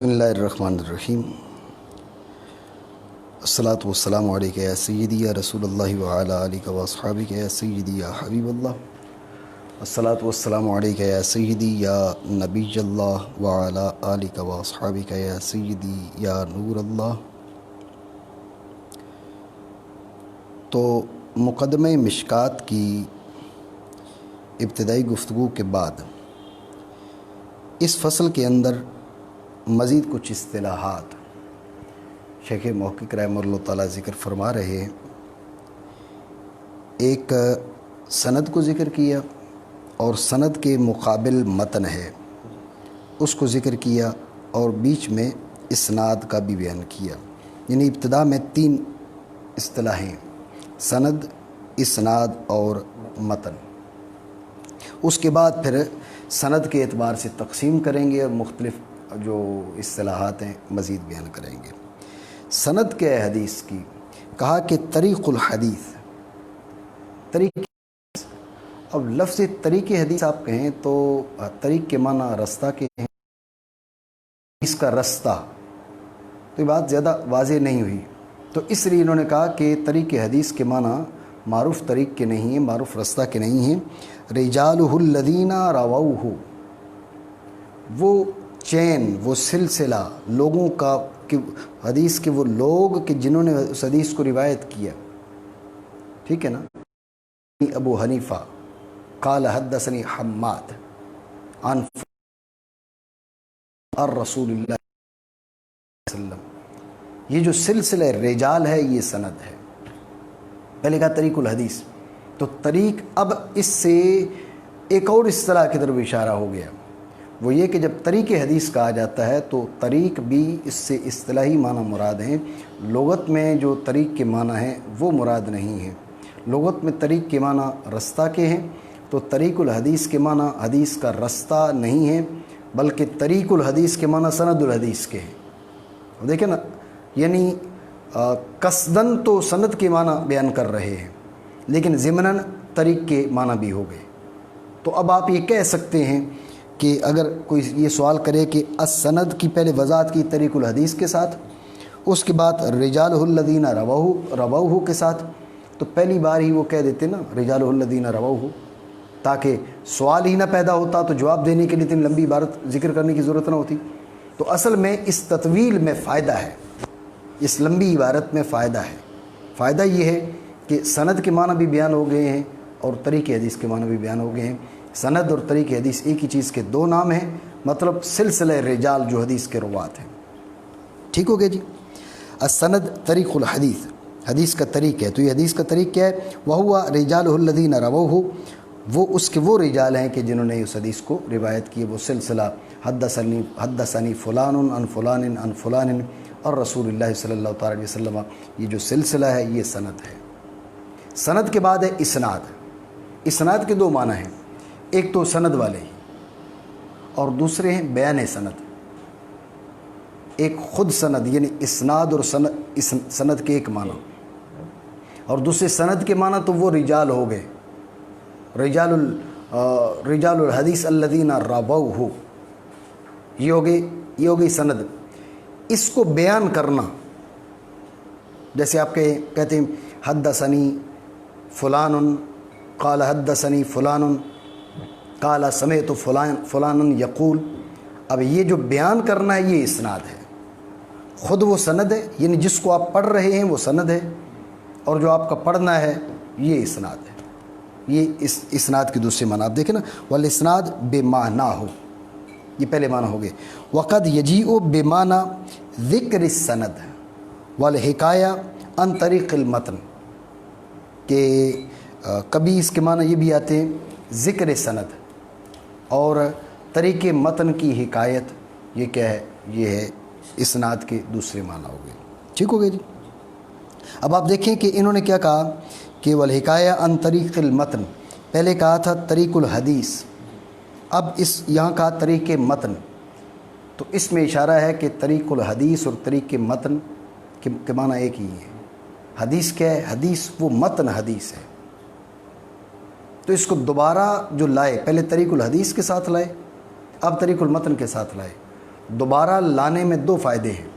بسم اللہ الرحمن الرحیم الصلاۃ والسلام علیکہ یا سیدی یا رسول اللہ وعلی آلہ و اصحابہ یا سیدی یا حبیب اللہ الصلاۃ والسلام علیکہ یا سیدی یا نبی اللہ وعلی آلہ و اصحابہ یا سیدی یا نور اللہ۔ تو مقدمہ مشکات کی ابتدائی گفتگو کے بعد اس فصل کے اندر مزید کچھ اصطلاحات شیخ محقق رحمہ اللہ تعالیٰ ذکر فرما رہے ہیں۔ ایک سند کو ذکر کیا اور سند کے مقابل متن ہے اس کو ذکر کیا، اور بیچ میں اسناد کا بھی بیان کیا، یعنی ابتدا میں تین اصطلاحیں: سند، اسناد اور متن۔ اس کے بعد پھر سند کے اعتبار سے تقسیم کریں گے اور مختلف جو اصطلاحات ہیں مزید بیان کریں گے۔ سند کے حدیث کی کہا کہ طریق الحدیث، اب لفظ طریق حدیث آپ کہیں تو طریق کے معنی رستہ کے ہیں، اس کا رستہ، تو یہ بات زیادہ واضح نہیں ہوئی، تو اس لیے انہوں نے کہا کہ طریق حدیث کے معنی معروف طریق کے نہیں ہیں، معروف رستہ کے نہیں ہیں۔ رجالہ الذین رووہ، وہ چین، وہ سلسلہ لوگوں کا کہ حدیث کے وہ لوگ کہ جنہوں نے اس حدیث کو روایت کیا، ٹھیک ہے نا۔ ابو حنیفہ قال حدثنی حماد عن الرسول اللہ صلی اللہ علیہ وسلم، یہ جو سلسلہ رجال ہے یہ سند ہے۔ پہلے کہا طریق الحدیث، تو طریق اب اس سے ایک اور اصطلاح کی طرف اشارہ ہو گیا، وہ یہ کہ جب طریق حدیث کہا جاتا ہے تو طریق بھی اس سے اصطلاحی معنی مراد ہیں، لغت میں جو طریق کے معنی ہیں وہ مراد نہیں ہیں۔ لغت میں طریق کے معنی رستہ کے ہیں، تو طریق الحدیث کے معنی حدیث کا رستہ نہیں ہے، بلکہ طریق الحدیث کے معنی سند الحدیث کے ہیں۔ دیکھیں نا، یعنی قصدن تو سند کے معنی بیان کر رہے ہیں لیکن ضمناً طریق کے معنی بھی ہو گئے۔ تو اب آپ یہ کہہ سکتے ہیں کہ اگر کوئی یہ سوال کرے کہ السند کی پہلے وضاحت کی طریق الحدیث کے ساتھ، اس کے بعد رجالہ الذین رووہ کے ساتھ، تو پہلی بار ہی وہ کہہ دیتے نا رجالہ الذین رووہ، تاکہ سوال ہی نہ پیدا ہوتا تو جواب دینے کے لیے اتنی لمبی عبارت ذکر کرنے کی ضرورت نہ ہوتی۔ تو اصل میں اس تطویل میں فائدہ ہے، اس لمبی عبارت میں فائدہ ہے۔ فائدہ یہ ہے کہ سند کے معنی بھی بیان ہو گئے ہیں اور طریق حدیث کے معنی بھی بیان ہو گئے ہیں۔ سند اور طریق حدیث ایک ہی چیز کے دو نام ہیں، مطلب سلسلہ رجال جو حدیث کے روات ہیں۔ ٹھیک ہو گیا جی۔ السند طریق الحدیث، حدیث کا طریق ہے، تو یہ حدیث کا طریق کیا ہے؟ وَهُوَ رِجَالُهُ الَّذِينَ رَوَوْهُ، وہ اس کے وہ رجال ہیں کہ جنہوں نے اس حدیث کو روایت کی، وہ سلسلہ حدثنی فلان عن فلان عن فلان اور رسول اللہ صلی اللہ تعالی علیہ وسلم، یہ جو سلسلہ ہے یہ سند ہے۔ سند کے بعد ہے اسناد۔ اسناد کے دو معنی ہیں، ایک تو سند والے ہی اور دوسرے ہیں بیان سند۔ ایک خود سند یعنی اسناد اور سند کے ایک معنی، اور دوسرے سند کے معنی تو وہ رجال ہو گئے، رجال الحدیث الذین رووہ، یہ ہو گئی سند۔ اس کو بیان کرنا، جیسے آپ کہتے ہیں حدثنی فلان قال حدثنی فلان قال سمعت فلان یقول، اب یہ جو بیان کرنا ہے یہ اسناد ہے، خود وہ سند ہے، یعنی جس کو آپ پڑھ رہے ہیں وہ سند ہے، اور جو آپ کا پڑھنا ہے یہ اسناد ہے۔ یہ اس اسناد کی دوسری معنی آپ دیکھیں نا، والاسناد بمعنیہ، یہ پہلے معنی ہو گئے۔ وقد یجیء بمعنی ذکر السند والحکایہ عن طریق المتن، کہ کبھی اس کے معنی یہ بھی آتے ہیں ذکر سند اور طریق متن کی حکایت، یہ کیا ہے؟ یہ ہے اسناد کے دوسرے معنی ہو گئے۔ ٹھیک ہو گیا جی۔ اب آپ دیکھیں کہ انہوں نے کیا کہا کہ والحکایہ عن طریق المتن، پہلے کہا تھا طریق الحدیث، اب یہاں کہا طریق متن، تو اس میں اشارہ ہے کہ طریق الحدیث اور طریق متن کے معنی ایک ہی ہے۔ حدیث کیا ہے؟ حدیث وہ متن حدیث ہے، تو اس کو دوبارہ جو لائے، پہلے طریق الحدیث کے ساتھ لائے، اب طریق المتن کے ساتھ لائے، دوبارہ لانے میں دو فائدے ہیں۔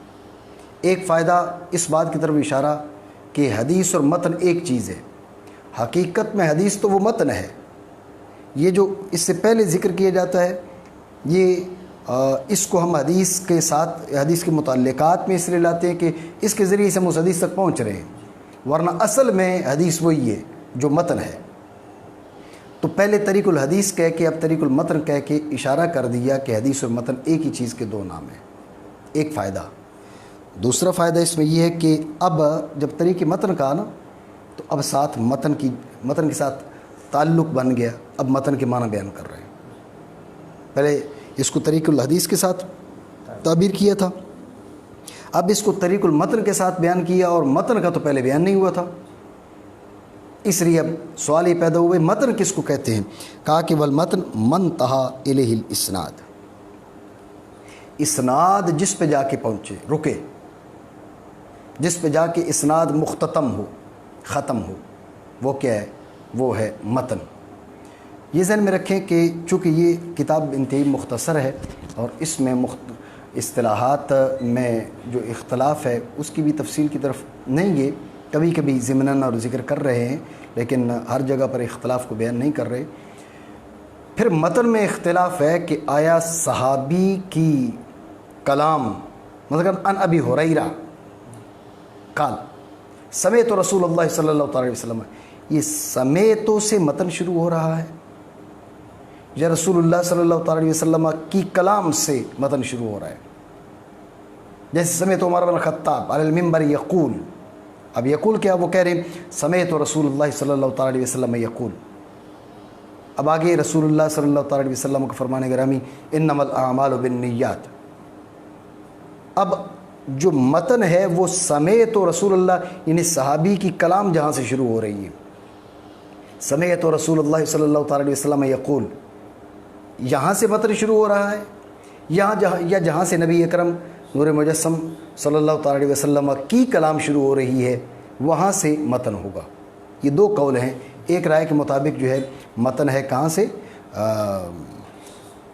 ایک فائدہ اس بات کی طرف اشارہ کہ حدیث اور متن ایک چیز ہے۔ حقیقت میں حدیث تو وہ متن ہے، یہ جو اس سے پہلے ذکر کیا جاتا ہے یہ اس کو ہم حدیث کے ساتھ، حدیث کے متعلقات میں اس لیے لاتے ہیں کہ اس کے ذریعے سے ہم اس حدیث تک پہنچ رہے ہیں، ورنہ اصل میں حدیث وہی ہے جو متن ہے۔ تو پہلے طریق الحدیث کہہ کے اب طریق المتن کہہ کے اشارہ کر دیا کہ حدیث اور متن ایک ہی چیز کے دو نام ہیں۔ ایک فائدہ۔ دوسرا فائدہ اس میں یہ ہے کہ اب جب طریق متن کہا نا تو اب ساتھ متن کے ساتھ تعلق بن گیا، اب متن کے معنی بیان کر رہے ہیں۔ پہلے اس کو طریق الحدیث کے ساتھ تعبیر کیا تھا، اب اس کو طریق المتن کے ساتھ بیان کیا، اور متن کا تو پہلے بیان نہیں ہوا تھا، اس لیے اب سوال یہ پیدا ہوئے متن کس کو کہتے ہیں؟ کہا کہ والمتن من تہا الیہ الاسناد، اسناد جس پہ جا کے پہنچے، رکے، جس پہ جا کے اسناد مختتم ہو، ختم ہو، وہ کیا ہے؟ وہ ہے متن۔ یہ ذہن میں رکھیں کہ چونکہ یہ کتاب انتہائی مختصر ہے اور اس میں اصطلاحات میں جو اختلاف ہے اس کی بھی تفصیل کی طرف نہیں گئے، کبھی کبھی ضمناً اور ذکر کر رہے ہیں لیکن ہر جگہ پر اختلاف کو بیان نہیں کر رہے۔ پھر متن میں اختلاف ہے کہ آیا صحابی کی کلام، مثلا ان ابی ہریرہ قال سمعت رسول اللہ صلی اللہ علیہ وسلم، یہ سمیتوں سے متن شروع ہو رہا ہے یا رسول اللہ صلی اللہ علیہ وسلم کی کلام سے متن شروع ہو رہا ہے؟ جیسے سمعت عمر بن خطاب علی المنبر یقول، اب یقول کیا؟ وہ کہہ رہے ہیں سمعت رسول اللہ صلی اللہ علیہ وسلم یقول، اب آگے رسول اللہ صلی اللہ علیہ وسلم کا فرمان گرامی انما الاعمال بالنیات۔ اب جو متن ہے وہ سمیت رسول اللہ، یعنی صحابی کی کلام جہاں سے شروع ہو رہی ہے، سمیت رسول اللہ صلی اللہ علیہ وسلم یقول، یہاں سے متن شروع ہو رہا ہے، یا جہاں سے نبی اکرم نور مجسم صلی اللہ علیہ وسلم کی کلام شروع ہو رہی ہے وہاں سے متن ہوگا۔ یہ دو قول ہیں، ایک رائے کے مطابق جو ہے متن ہے کہاں سے؟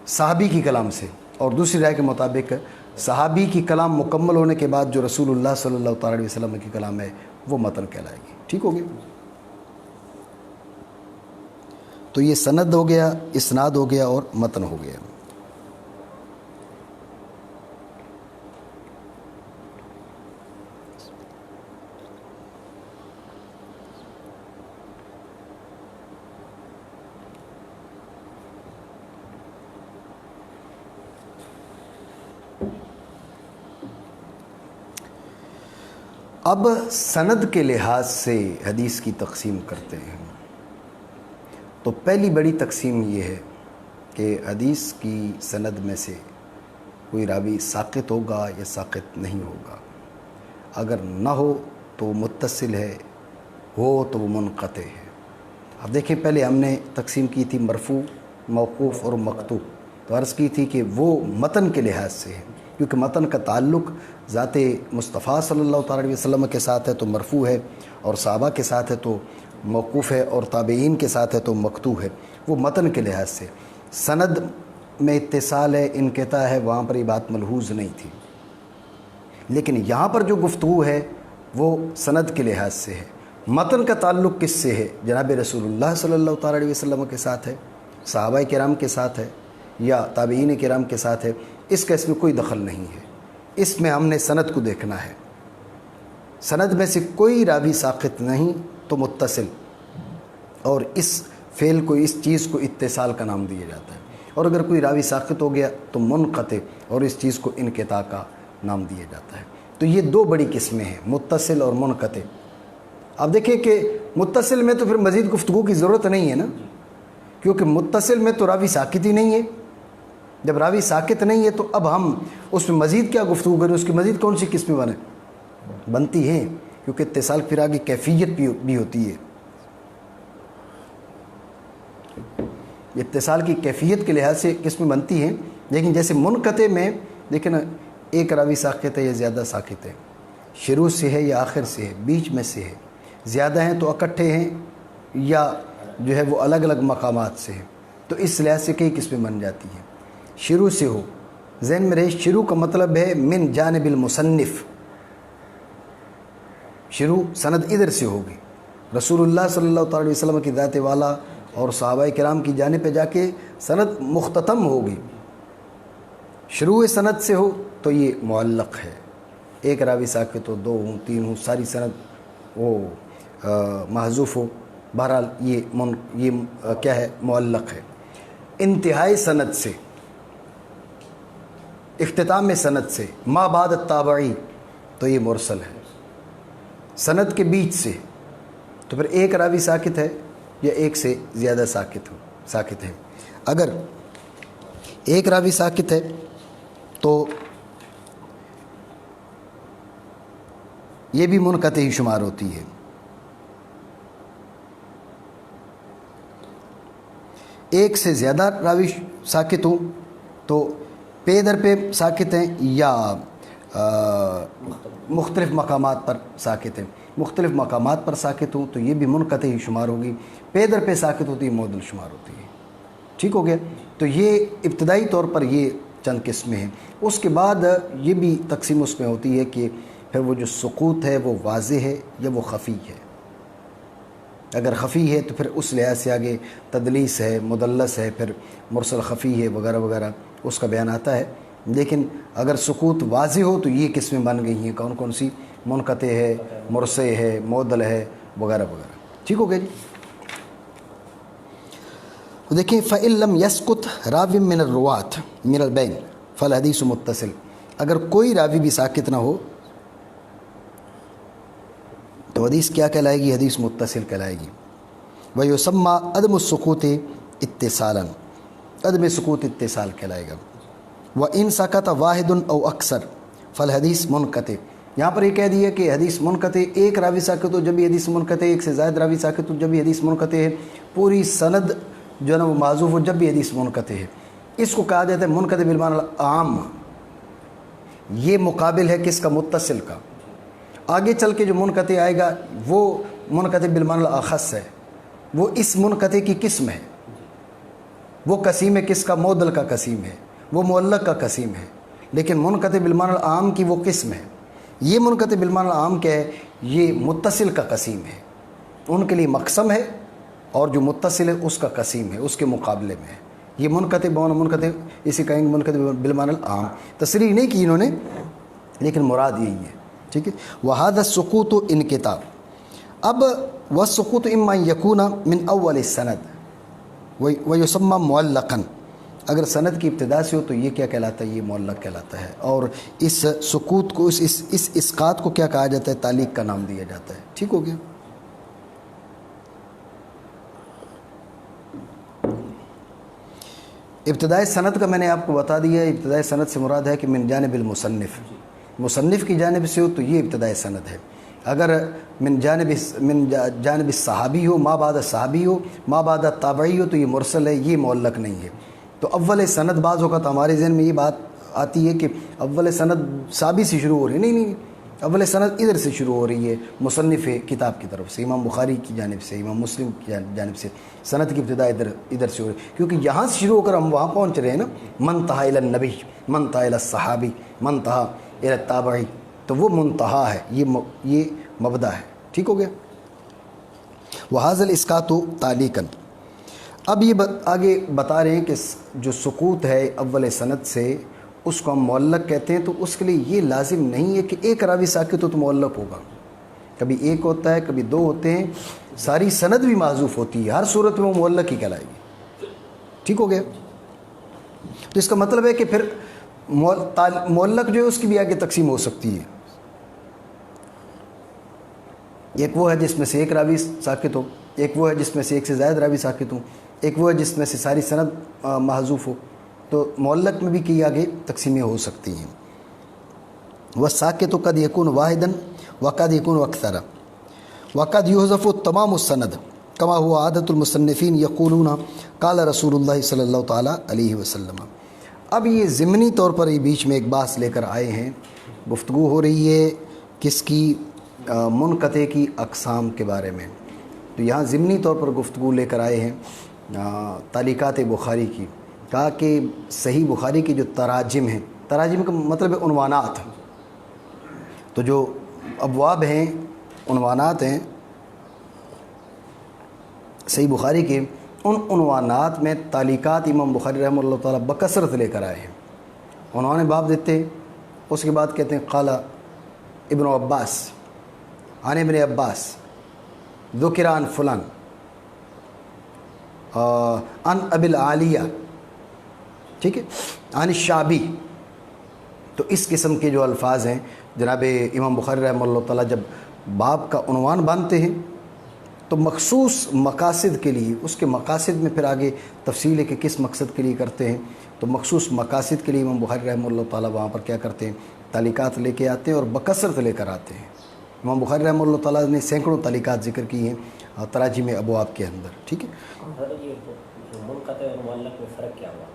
صحابی کی کلام سے، اور دوسری رائے کے مطابق صحابی کی کلام مکمل ہونے کے بعد جو رسول اللہ صلی اللہ علیہ وسلم کی کلام ہے وہ متن کہلائے گی۔ ٹھیک ہو گیا؟ تو یہ سند ہو گیا، اسناد ہو گیا اور متن ہو گیا۔ اب سند کے لحاظ سے حدیث کی تقسیم کرتے ہیں تو پہلی بڑی تقسیم یہ ہے کہ حدیث کی سند میں سے کوئی راوی ساقط ہوگا یا ساقط نہیں ہوگا، اگر نہ ہو تو متصل ہے، ہو تو وہ منقطع ہے۔ اب دیکھیں پہلے ہم نے تقسیم کی تھی مرفوع، موقوف اور مقطوع، تو عرض کی تھی کہ وہ متن کے لحاظ سے ہے، کیونکہ متن کا تعلق ذات مصطفیٰ صلی اللہ علیہ وسلم کے ساتھ ہے تو مرفوع ہے، اور صحابہ کے ساتھ ہے تو موقوف ہے، اور تابعین کے ساتھ ہے تو مقطوع ہے، وہ متن کے لحاظ سے۔ سند میں اتصال ہے، انقطاع ہے، وہاں پر یہ بات ملحوظ نہیں تھی، لیکن یہاں پر جو گفتگو ہے وہ سند کے لحاظ سے ہے۔ متن کا تعلق کس سے ہے؟ جناب رسول اللہ صلی اللہ علیہ وسلم کے ساتھ ہے، صحابہ کرام کے ساتھ ہے یا تابعین کرام کے ساتھ ہے، اس کا اس میں کوئی دخل نہیں ہے۔ اس میں ہم نے سند کو دیکھنا ہے، سند میں سے کوئی راوی ساقط نہیں تو متصل، اور اس فعل کو، اس چیز کو اتصال کا نام دیا جاتا ہے، اور اگر کوئی راوی ساقط ہو گیا تو منقطع، اور اس چیز کو انقطاع کا نام دیا جاتا ہے۔ تو یہ دو بڑی قسمیں ہیں، متصل اور منقطع۔ اب دیکھیں کہ متصل میں تو پھر مزید گفتگو کی ضرورت نہیں ہے نا، کیونکہ متصل میں تو راوی ساقط ہی نہیں ہے۔ جب راوی ساقط نہیں ہے تو اب ہم اس میں مزید کیا گفتگو کریں، اس کی مزید کون سی قسمیں بنتی ہیں، کیونکہ اتصال پھر آگے کیفیت بھی ہوتی ہے۔ اتصال کی کیفیت کے لحاظ سے قسمیں بنتی ہیں، لیکن جیسے منقطع میں لیکن ایک راوی ساقط ہے یا زیادہ ساقط ہے، شروع سے ہے یا آخر سے ہے، بیچ میں سے ہے، زیادہ ہیں تو اکٹھے ہیں یا جو ہے وہ الگ الگ مقامات سے ہیں، تو اس لحاظ سے کئی قسمیں بن جاتی ہیں۔ شروع سے ہو ذہن میں رہے شروع کا مطلب ہے من جانب المصنف، شروع سند ادھر سے ہوگی، رسول اللہ صلی اللہ تعالی علیہ وسلم کی ذات والا اور صحابہ کرام کی جانب پہ جا کے سند مختتم ہوگی۔ شروع سند سے ہو تو یہ معلق ہے، ایک راوی ساکت ہو، دو ہوں، تین ہوں، ساری سند وہ محذوف ہو، بہرحال یہ کیا ہے؟ معلق ہے۔ انتہائی سند سے، اختتام سند سے، ما بعد التابعی تو یہ مرسل ہے۔ سند کے بیچ سے تو پھر ایک راوی ساکت ہے یا ایک سے زیادہ ساکت ہے۔ اگر ایک راوی ساکت ہے تو یہ بھی منقطع ہی شمار ہوتی ہے۔ ایک سے زیادہ راوی ساکت ہوں تو پے در پہ ساکت ہیں یا مختلف مقامات پر ساکت ہیں۔ مختلف مقامات پر ساکت ہوں تو یہ بھی منقطع ہی شمار ہوگی، پے در پہ ساکت ہوتی ہے، معدل شمار ہوتی ہے۔ ٹھیک ہو گیا؟ تو یہ ابتدائی طور پر یہ چند قسمیں ہیں۔ اس کے بعد یہ بھی تقسیم اس میں ہوتی ہے کہ پھر وہ جو سقوط ہے وہ واضح ہے یا وہ خفی ہے۔ اگر خفی ہے تو پھر اس لحاظ سے آگے تدلیس ہے، مدلس ہے، پھر مرسل خفی ہے وغیرہ وغیرہ اس کا بیان آتا ہے۔ لیکن اگر سقوط واضح ہو تو یہ قسمیں بن گئی ہیں، کون کون سی؟ منقطع ہے، مرسل ہے، معدل ہے وغیرہ وغیرہ۔ ٹھیک ہو گیا جی؟ دیکھیں فَإِن لَمْ يَسْقُطْ رَاوٍ مِّنَ الرُّوَاةِ مِّنَ الْبَيْنِ فَالْحَدِيثُ مُتَّصِل۔ اگر کوئی راوی بھی ساکت نہ ہو تو حدیث کیا کہلائے گی؟ حدیث متصل کہلائے گی۔ وَيُسَمَّى عدم السقوط اتصالاً، عدم سقوط اتصال کہلائے گا۔ وَإِن سَقَطَ وَاحِدٌ أَوْ أَكْثَرُ فَالْحَدِيثُ مُنْقَطِعٌ۔ یہاں پر یہ کہہ دیا کہ حدیث منقطع، ایک راوی ساکت ہو جب بھی حدیث منقطع، ایک سے زائد راوی ساکت ہو جب بھی حدیث منقطع ہے، پوری سند جو ہے نا وہ معذوف ہو جب بھی حدیث منقطع ہے۔ اس کو کہا جاتا ہے منقطع بالمعنی العام۔ یہ مقابل ہے کس کا؟ متصل کا۔ آگے چل کے جو منقطع آئے گا وہ منقطع بالمعنی الاخص ہے، وہ اس منقطع کی قسم ہے، وہ قسیم ہے کس کا؟ معدل کا قسیم ہے، وہ معلق کا قسیم ہے۔ لیکن منقطع بالمعنی العام کی وہ قسم ہے۔ یہ منقطع بالمعنی العام کیا ہے؟ یہ متصل کا قسیم ہے، ان کے لیے مقسم ہے، اور جو متصل ہے اس کا قسیم ہے، اس کے مقابلے میں ہے۔ یہ منقطع منقطع اسی کہیں گے منقطع بالمعنی العام، تصریح نہیں کی انہوں نے لیکن مراد یہی ہے۔ ٹھیک ہے؟ وَهَذَا السُّقُوطُ انقطاع۔ اب والسقوط اما یکون من اول السند ویسمى معلقا، اگر سند کی ابتدا سے ہو تو یہ کیا کہلاتا ہے؟ یہ معلق کہلاتا ہے، اور اس سقوط کو اس اسقاط کو کیا کہا جاتا ہے؟ تعلیق کا نام دیا جاتا ہے۔ ٹھیک ہو گیا؟ ابتدائی سند کا میں نے آپ کو بتا دیا، ابتدائی سند سے مراد ہے کہ من جانب المصنف، مصنف کی جانب سے ہو تو یہ ابتدائی سند ہے۔ اگر من جانب الصحابی ہو، ما بعد صحابی ہو، ما بعد تابعی ہو تو یہ مرسل ہے، یہ معلق نہیں ہے۔ تو اول سند بعض ہوگا تو ہمارے ذہن میں یہ بات آتی ہے کہ اول سند صحابی سے شروع ہو رہی ہے، نہیں، اول سند ادھر سے شروع ہو رہی ہے، مصنف کتاب کی طرف سے، امام بخاری کی جانب سے، امام مسلم کی جانب سے سند کی ابتدا ادھر سے ہو رہی ہے، کیونکہ یہاں سے شروع ہو کر ہم وہاں پہنچ رہے ہیں نا، منتہا الی النبی، منتہا الی الصحابی، منتہا الی التابعی، تو وہ منتہا ہے، یہ مبدا ہے۔ ٹھیک ہو گیا؟ وَهَذَا الْإِسْقَاطُ تَعْلِيقًا۔ اب یہ آگے بتا رہے ہیں کہ جو سقوط ہے اول سند سے اس کو ہم معلق کہتے ہیں، تو اس کے لیے یہ لازم نہیں ہے کہ ایک راوی ساکت ہو تو معلق ہوگا، کبھی ایک ہوتا ہے، کبھی دو ہوتے ہیں، ساری سند بھی معذوف ہوتی ہے، ہر صورت میں وہ معلق ہی کہلائے گی۔ ٹھیک ہو گیا؟ تو اس کا مطلب ہے کہ پھر معلق جو ہے اس کی بھی آگے تقسیم ہو سکتی ہے، ایک وہ ہے جس میں سے ایک راوی ساکت ہو، ایک وہ ہے جس میں سے ایک سے زائد راوی ساکت ہوں، ایک وہ ہے جس میں سے ساری سند محذوف ہو، تو معلق میں بھی کئی آگے تقسیمیں ہو سکتی ہیں۔ وَالسَّاقِطُ قَدْ يَكُونُ وَاحِدًا وَقَدْ يَكُونُ أَكْثَرَ وَقَدْ يُحْذَفُ تَمَامُ السَّنَدِ كما هو عادة المصنفین یقولون قال رسول اللہ صلی اللہ تعالیٰ علیہ وسلم۔ اب یہ ضمنی طور پر یہ بیچ میں ایک بحث لے کر آئے ہیں، گفتگو ہو رہی ہے کس کی؟ منقطع کی اقسام کے بارے میں۔ تو یہاں ضمنی طور پر گفتگو لے کر آئے ہیں تعلیقات بخاری کی، کہا کہ صحیح بخاری کی جو تراجم ہیں، تراجم کا مطلب ہے عنوانات، تو جو ابواب ہیں، عنوانات ہیں صحیح بخاری کے، ان عنوانات میں تعلیقات امام بخاری رحمہ اللہ تعالیٰ بکثرت لے کر آئے ہیں۔ عنوان باب دیتے ہیں، اس کے بعد کہتے ہیں قال ابن عباس عن ابن عباس ذکر عن فلان عن ابی العالیہ، ٹھیک ہے، عن الشعبی۔ تو اس قسم کے جو الفاظ ہیں جناب امام بخاری رحمہ اللہ تعالیٰ جب باب کا عنوان باندھتے ہیں تو مخصوص مقاصد کے لیے، اس کے مقاصد میں پھر آگے تفصیل ہے کہ کس مقصد کے لیے کرتے ہیں، تو مخصوص مقاصد کے لیے امام بخاری رحمہ اللہ تعالیٰ وہاں پر کیا کرتے ہیں، تعلیقات لے کے آتے ہیں اور بکثرت لے کر آتے ہیں۔ امام بخاری رحمہ اللہ تعالیٰ نے سینکڑوں تعلیقات ذکر کی ہیں تراجم ابواب کے اندر، ٹھیک ہے۔ منقطع اور معلق میں فرق کیا ہوا؟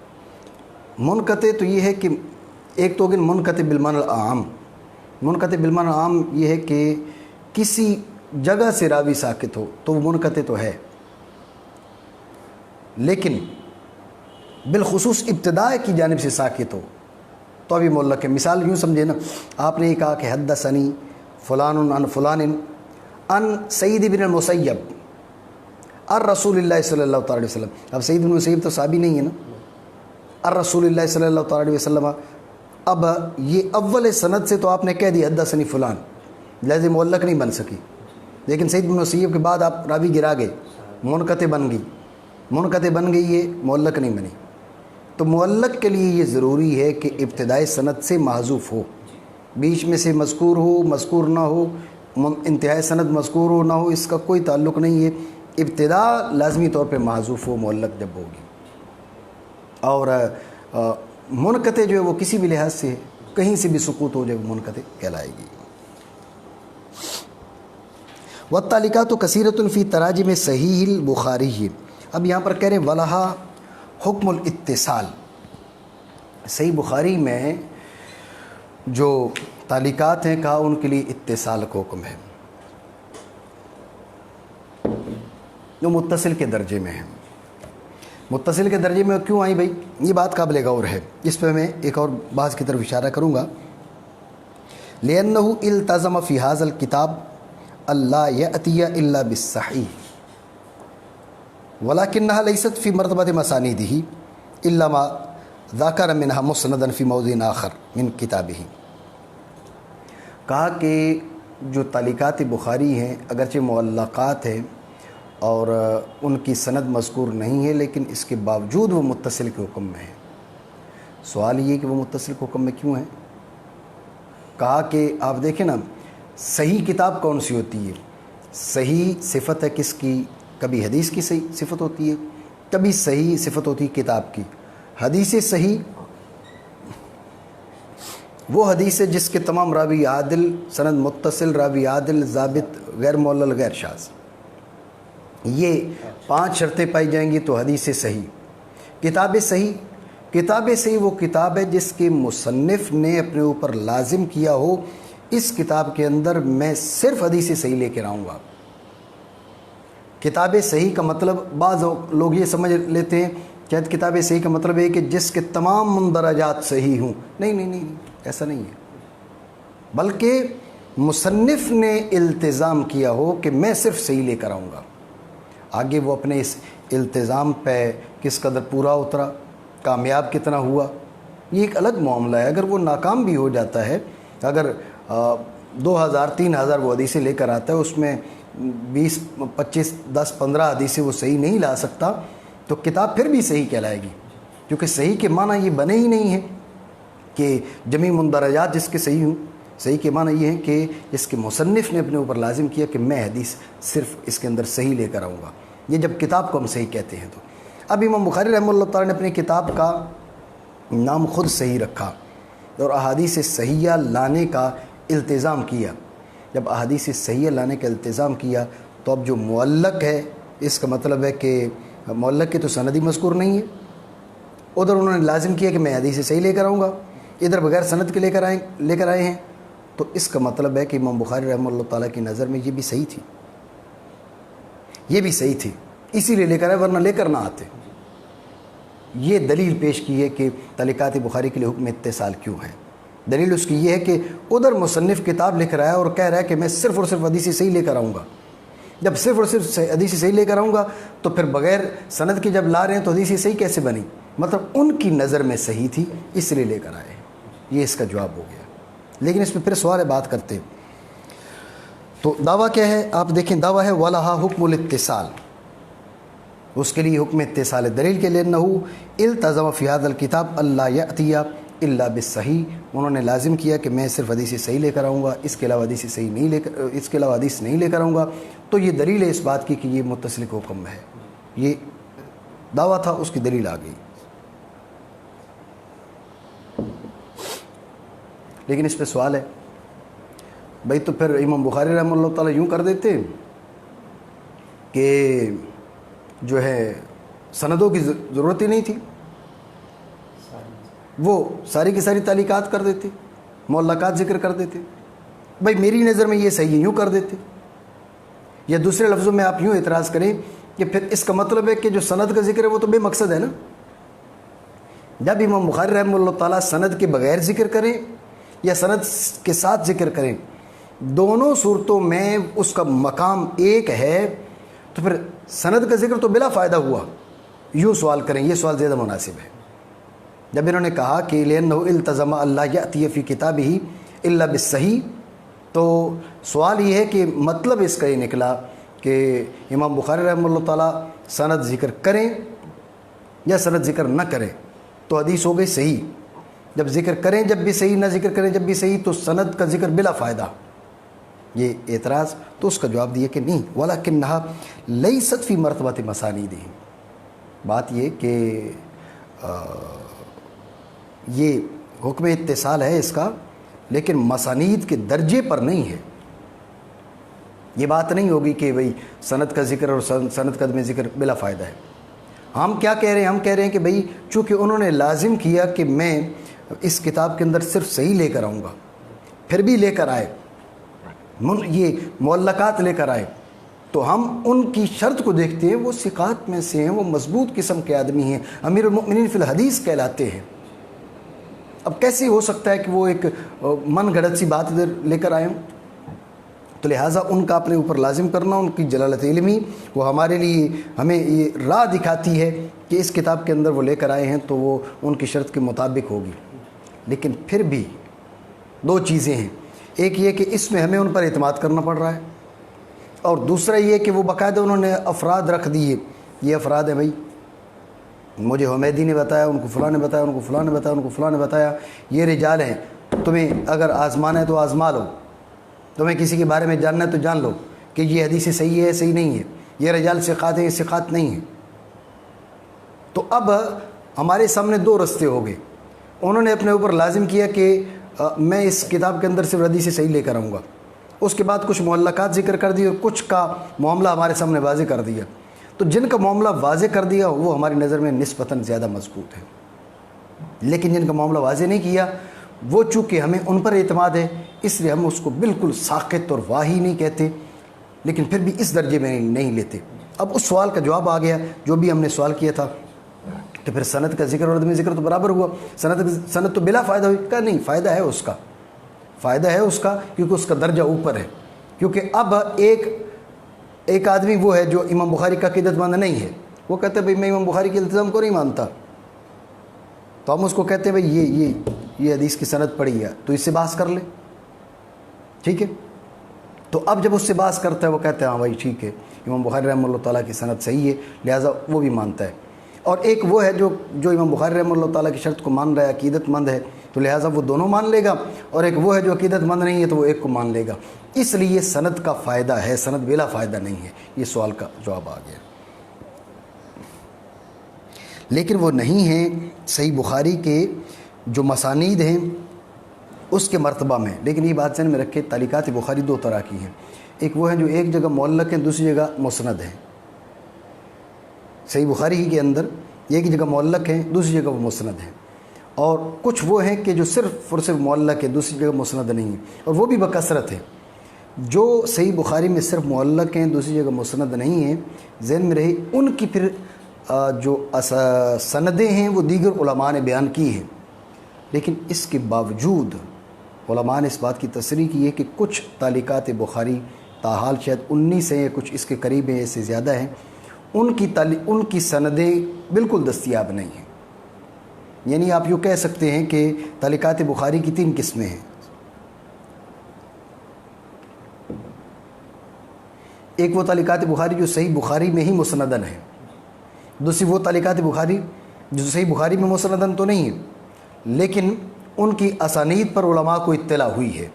منقطع تو یہ ہے کہ ایک تو منقطع بالمعنی العام، منقطع بالمعنی العام یہ ہے کہ کسی جگہ سے راوی ساکت ہو تو وہ منقطع تو ہے، لیکن بالخصوص ابتداء کی جانب سے ساکت ہو تو ابھی معلق ہے۔ مثال یوں سمجھے نا، آپ نے یہ کہا کہ حدثنی فلان عن فلان عن سعید بن المسیب الرسول اللہ صلی اللہ تعالی علیہ وسلم۔ اب سعید بن المسیب تو صحابی نہیں ہے نا، الرسول اللہ صلی اللہ تعالی علیہ وسلم۔ اب یہ اول سند سے تو آپ نے کہہ دیا حدثنی فلان، لازم معلق نہیں بن سکی، لیکن سعید بن المسیب کے بعد آپ راوی گرا گئے، منقطع بن گئی، منقطع بن گئی، یہ معلق نہیں بنی۔ تو معلق کے لیے یہ ضروری ہے کہ ابتدائی سند سے محذوف ہو، بیچ میں سے مذکور ہو، مذکور نہ ہو، انتہائی سند مذکور ہو نہ ہو، اس کا کوئی تعلق نہیں ہے، ابتدا لازمی طور پہ محذوف ہو معلق جب ہوگی۔ اور منقطع جو ہے وہ کسی بھی لحاظ سے کہیں سے بھی سقوط ہو جائے وہ منقطع کہلائے گی۔ والتعلیقات کثیرۃ فی تراجم صحیح البخاری۔ اب یہاں پر کہہ رہے ہیں ولہا حکم الاتصال، صحیح بخاری میں جو تعلیقات ہیں کہا ان کے لیے اتصال کا حکم ہے، جو متصل کے درجے میں ہیں۔ متصل کے درجے میں کیوں آئی بھائی، یہ بات قابل غور ہے، اس پہ میں ایک اور بات کی طرف اشارہ کروں گا۔ لِأَنَّهُ التزم فی هذا الکتاب اللہ یأتی الا بالصحیح ولکنها لیست فی مرتبۃ مسانیدہ الا ما ذکر منها مسندا فی موضع آخر من کتابہ۔ کہا کہ جو تعلیقات بخاری ہیں اگرچہ معلقات ہیں اور ان کی سند مذکور نہیں ہے، لیکن اس کے باوجود وہ متصل کے حکم میں ہے۔ سوال یہ کہ وہ متصل کے حکم میں کیوں ہیں؟ کہا کہ آپ دیکھیں نا، صحیح کتاب کون سی ہوتی ہے؟ صحیح صفت ہے کس کی؟ کبھی حدیث کی صحیح صفت ہوتی ہے، کبھی صحیح صفت ہوتی ہے کتاب کی۔ حدیث صحیح وہ حدیث ہے جس کے تمام راوی عادل، سند متصل، راوی عادل، ضابط، غیر معلل، غیر شاذ، یہ 5 شرطیں پائی جائیں گی تو حدیث صحیح۔ کتاب صحیح، کتاب صحیح وہ کتاب ہے جس کے مصنف نے اپنے اوپر لازم کیا ہو اس کتاب کے اندر میں صرف حدیث صحیح لے کر آؤں گا۔ کتاب صحیح کا مطلب بعض لوگ یہ سمجھ لیتے ہیں کہ کتاب صحیح کا مطلب ہے کہ جس کے تمام مندرجات صحیح ہوں۔ نہیں نہیں نہیں، ایسا نہیں ہے، بلکہ مصنف نے التزام کیا ہو کہ میں صرف صحیح لے کر آؤں گا۔ آگے وہ اپنے اس التزام پہ کس قدر پورا اترا، کامیاب کتنا ہوا، یہ ایک الگ معاملہ ہے۔ اگر وہ ناکام بھی ہو جاتا ہے، اگر 2000 3000 وہ حدیثیں لے کر آتا ہے، اس میں 20 25 10 15 حدیثیں وہ صحیح نہیں لا سکتا، تو کتاب پھر بھی صحیح کہلائے گی، کیونکہ صحیح کے معنی یہ بنے ہی نہیں ہیں کہ جمی مندرجات جس کے صحیح ہوں۔ صحیح کے معنی یہ ہے کہ اس کے مصنف نے اپنے اوپر لازم کیا کہ میں حدیث صرف اس کے اندر صحیح لے کر آؤں گا، یہ جب کتاب کو ہم صحیح کہتے ہیں۔ تو اب امام بخاری رحمہ اللہ تعالیٰ نے اپنی کتاب کا نام خود صحیح رکھا اور احادیث صحیحہ لانے کا التزام کیا۔ جب احادیث صحیحہ لانے کا التزام کیا تو اب جو معلق ہے، اس کا مطلب ہے کہ معلق کی تو سندی مذکور نہیں ہے، ادھر انہوں نے لازم کیا کہ میں حدیث صحیح لے کر آؤں گا، ادھر بغیر سند کے لے کر آئے ہیں، تو اس کا مطلب ہے کہ امام بخاری رحمہ اللہ تعالیٰ کی نظر میں یہ بھی صحیح تھی، یہ بھی صحیح تھی، اسی لیے لے کر آئے، ورنہ لے کر نہ آتے۔ یہ دلیل پیش کی ہے کہ تعلیقات بخاری کے لیے حکم اتصال کیوں ہے۔ دلیل اس کی یہ ہے کہ ادھر مصنف کتاب لکھ رہا ہے اور کہہ رہا ہے کہ میں صرف اور صرف حدیث صحیح لے کر آؤں گا۔ جب صرف اور صرف حدیث صحیح لے کر آؤں گا تو پھر بغیر سند کے جب لا رہے ہیں تو حدیث صحیح کیسے بنی؟ مطلب ان کی نظر میں صحیح تھی اس لیے لے کر آئے۔ یہ اس کا جواب ہو گیا۔ لیکن اس میں پھر سوال ہے، بات کرتے تو دعویٰ کیا ہے؟ آپ دیکھیں، دعویٰ ہے وَلَهَا حُکْمُ الاتصال، اس کے لیے حکم اتصال ہے۔ دلیل کے لیے انہو التزم فی ھذا الکتاب اللہ یأتی الا بالصحیح، انہوں نے لازم کیا کہ میں صرف حدیث صحیح لے کر آؤں گا، اس کے علاوہ حدیث صحیح نہیں اس کے علاوہ حدیث نہیں لے کر آؤں گا۔ تو یہ دلیل ہے اس بات کی کہ یہ متصل حکم ہے۔ یہ دعویٰ تھا، اس کی دلیل آ گئی۔ لیکن اس پہ سوال ہے بھئی، تو پھر امام بخاری رحمہ اللہ تعالیٰ یوں کر دیتے کہ جو ہے سندوں کی ضرورت ہی نہیں تھی، وہ ساری کی ساری تعلیقات کر دیتے، معلقات ذکر کر دیتے۔ بھائی میری نظر میں یہ صحیح ہے، یوں کر دیتے۔ یا دوسرے لفظوں میں آپ یوں اعتراض کریں کہ پھر اس کا مطلب ہے کہ جو سند کا ذکر ہے وہ تو بے مقصد ہے نا۔ جب امام بخاری رحمہ اللہ تعالیٰ سند کے بغیر ذکر کریں یا سند کے ساتھ ذکر کریں، دونوں صورتوں میں اس کا مقام ایک ہے، تو پھر سند کا ذکر تو بلا فائدہ ہوا۔ یوں سوال کریں، یہ سوال زیادہ مناسب ہے۔ جب انہوں نے کہا کہ لأنه التزم اللہ یأتی فی کتابہ الا بالصحیح، تو سوال یہ ہے کہ مطلب اس کا یہ نکلا کہ امام بخاری رحمہ اللہ تعالیٰ سند ذکر کریں یا سند ذکر نہ کریں تو حدیث ہو گئی صحیح، جب ذکر کریں جب بھی صحیح، نہ ذکر کریں جب بھی صحیح، تو سند کا ذکر بلا فائدہ۔ یہ اعتراض تو اس کا جواب دیا کہ نہیں، وَلَكِنَّهَا لَيْسَتْ فِي مَرْتَبَةِ مَسَانِيدِهِمْ، بات یہ کہ یہ حکم اتصال ہے اس کا، لیکن مسانید کے درجے پر نہیں ہے۔ یہ بات نہیں ہوگی کہ بھئی سند کا ذکر اور سند کا میں ذکر بلا فائدہ ہے۔ ہم کیا کہہ رہے ہیں؟ ہم کہہ رہے ہیں کہ بھئی چونکہ انہوں نے لازم کیا کہ میں اس کتاب کے اندر صرف صحیح لے کر آؤں گا، پھر بھی لے کر آئے، یہ معلقات لے کر آئے، تو ہم ان کی شرط کو دیکھتے ہیں، وہ ثقات میں سے ہیں، وہ مضبوط قسم کے آدمی ہیں، امیر المؤمنین فی الحدیث کہلاتے ہیں۔ اب کیسے ہو سکتا ہے کہ وہ ایک من گھڑت سی بات ادھر لے کر آئے ہوں؟ تو لہٰذا ان کا اپنے اوپر لازم کرنا، ان کی جلالت علمی وہ ہمارے لیے ہمیں یہ راہ دکھاتی ہے کہ اس کتاب کے اندر وہ لے کر آئے ہیں تو وہ ان کی شرط کے مطابق ہوگی۔ لیکن پھر بھی دو چیزیں ہیں، ایک یہ کہ اس میں ہمیں ان پر اعتماد کرنا پڑ رہا ہے، اور دوسرا یہ کہ وہ باقاعدہ انہوں نے افراد رکھ دیے، یہ افراد ہیں بھائی، مجھے حمیدی نے بتایا، ان کو فلاں نے بتایا، ان کو فلاں نے بتایا، ان کو فلاں نے بتایا، یہ رجال ہیں، تمہیں اگر آزمانا ہے تو آزما لو، تمہیں کسی کے بارے میں جاننا ہے تو جان لو کہ یہ حدیث صحیح ہے صحیح نہیں ہے، یہ رجال ثقات ہیں یہ ثقات نہیں ہیں۔ تو اب ہمارے سامنے دو رستے ہو گئے، انہوں نے اپنے اوپر لازم کیا کہ میں اس کتاب کے اندر صرف حدیث صحیح لے کر آؤں گا، اس کے بعد کچھ معلقات ذکر کر دی اور کچھ کا معاملہ ہمارے سامنے واضح کر دیا۔ تو جن کا معاملہ واضح کر دیا وہ ہماری نظر میں نسبتاً زیادہ مضبوط ہے، لیکن جن کا معاملہ واضح نہیں کیا وہ چونکہ ہمیں ان پر اعتماد ہے اس لیے ہم اس کو بالکل ساقط اور واہی نہیں کہتے، لیکن پھر بھی اس درجے میں نہیں لیتے۔ اب اس سوال کا جواب آ گیا جو بھی ہم نے سوال کیا تھا کہ پھر سند کا ذکر اور عدم ذکر تو برابر ہوا، سند تو بلا فائدہ ہوئی، کہا نہیں، فائدہ ہے اس کا، فائدہ ہے اس کا، کیونکہ اس کا درجہ اوپر ہے۔ کیونکہ اب ایک آدمی وہ ہے جو امام بخاری کا عقیدت مند نہیں ہے، وہ کہتے ہیں بھئی میں امام بخاری کے التزام کو نہیں مانتا، تو ہم اس کو کہتے ہیں بھئی یہ حدیث کی سند پڑھی ہے تو اس سے بحث کر لے، ٹھیک ہے۔ تو اب جب اس سے بحث کرتا ہے وہ کہتے ہیں ہاں بھائی ٹھیک ہے، امام بخاری رحمہ اللہ تعالیٰ کی سند صحیح ہے، لہٰذا وہ بھی مانتا ہے۔ اور ایک وہ ہے جو امام بخاری رحمہ اللہ تعالیٰ کی شرط کو مان رہا ہے، عقیدت مند ہے، تو لہٰذا وہ دونوں مان لے گا، اور ایک وہ ہے جو عقیدت مند نہیں ہے تو وہ ایک کو مان لے گا۔ اس لیے سند کا فائدہ ہے، سند بلا فائدہ نہیں ہے۔ یہ سوال کا جواب آ گیا۔ لیکن وہ نہیں ہیں صحیح بخاری کے جو مسانید ہیں اس کے مرتبہ میں۔ لیکن یہ بات ذہن میں رکھے، تعلیقات بخاری دو طرح کی ہیں، ایک وہ ہیں جو ایک جگہ معلق ہیں، دوسری جگہ مسند ہیں۔ صحیح بخاری ہی کے اندر ایک جگہ معلق ہیں، دوسری جگہ وہ مسند ہیں، اور کچھ وہ ہیں کہ جو صرف اور صرف معلق ہے، دوسری جگہ مسند نہیں ہیں، اور وہ بھی بکثرت ہے۔ جو صحیح بخاری میں صرف معلق ہیں، دوسری جگہ مسند نہیں ہیں، ذہن میں رہے ان کی پھر جو سندیں ہیں وہ دیگر علماء نے بیان کی ہیں، لیکن اس کے باوجود علماء نے اس بات کی تصریح کی ہے کہ کچھ تعلیقات بخاری تاحال شاید 19 ہیں یا کچھ اس کے قریب ہیں، اس سے زیادہ ہیں، ان کی سندیں بالکل دستیاب نہیں ہیں۔ یعنی آپ یوں کہہ سکتے ہیں کہ تعلیقات بخاری کی 3 قسمیں ہیں۔ ایک وہ تعلیقات بخاری جو صحیح بخاری میں ہی مسندن ہے، دوسری وہ تعلیقات بخاری جو صحیح بخاری میں مسندن تو نہیں ہے لیکن ان کی اسانید پر علماء کو اطلاع ہوئی ہے۔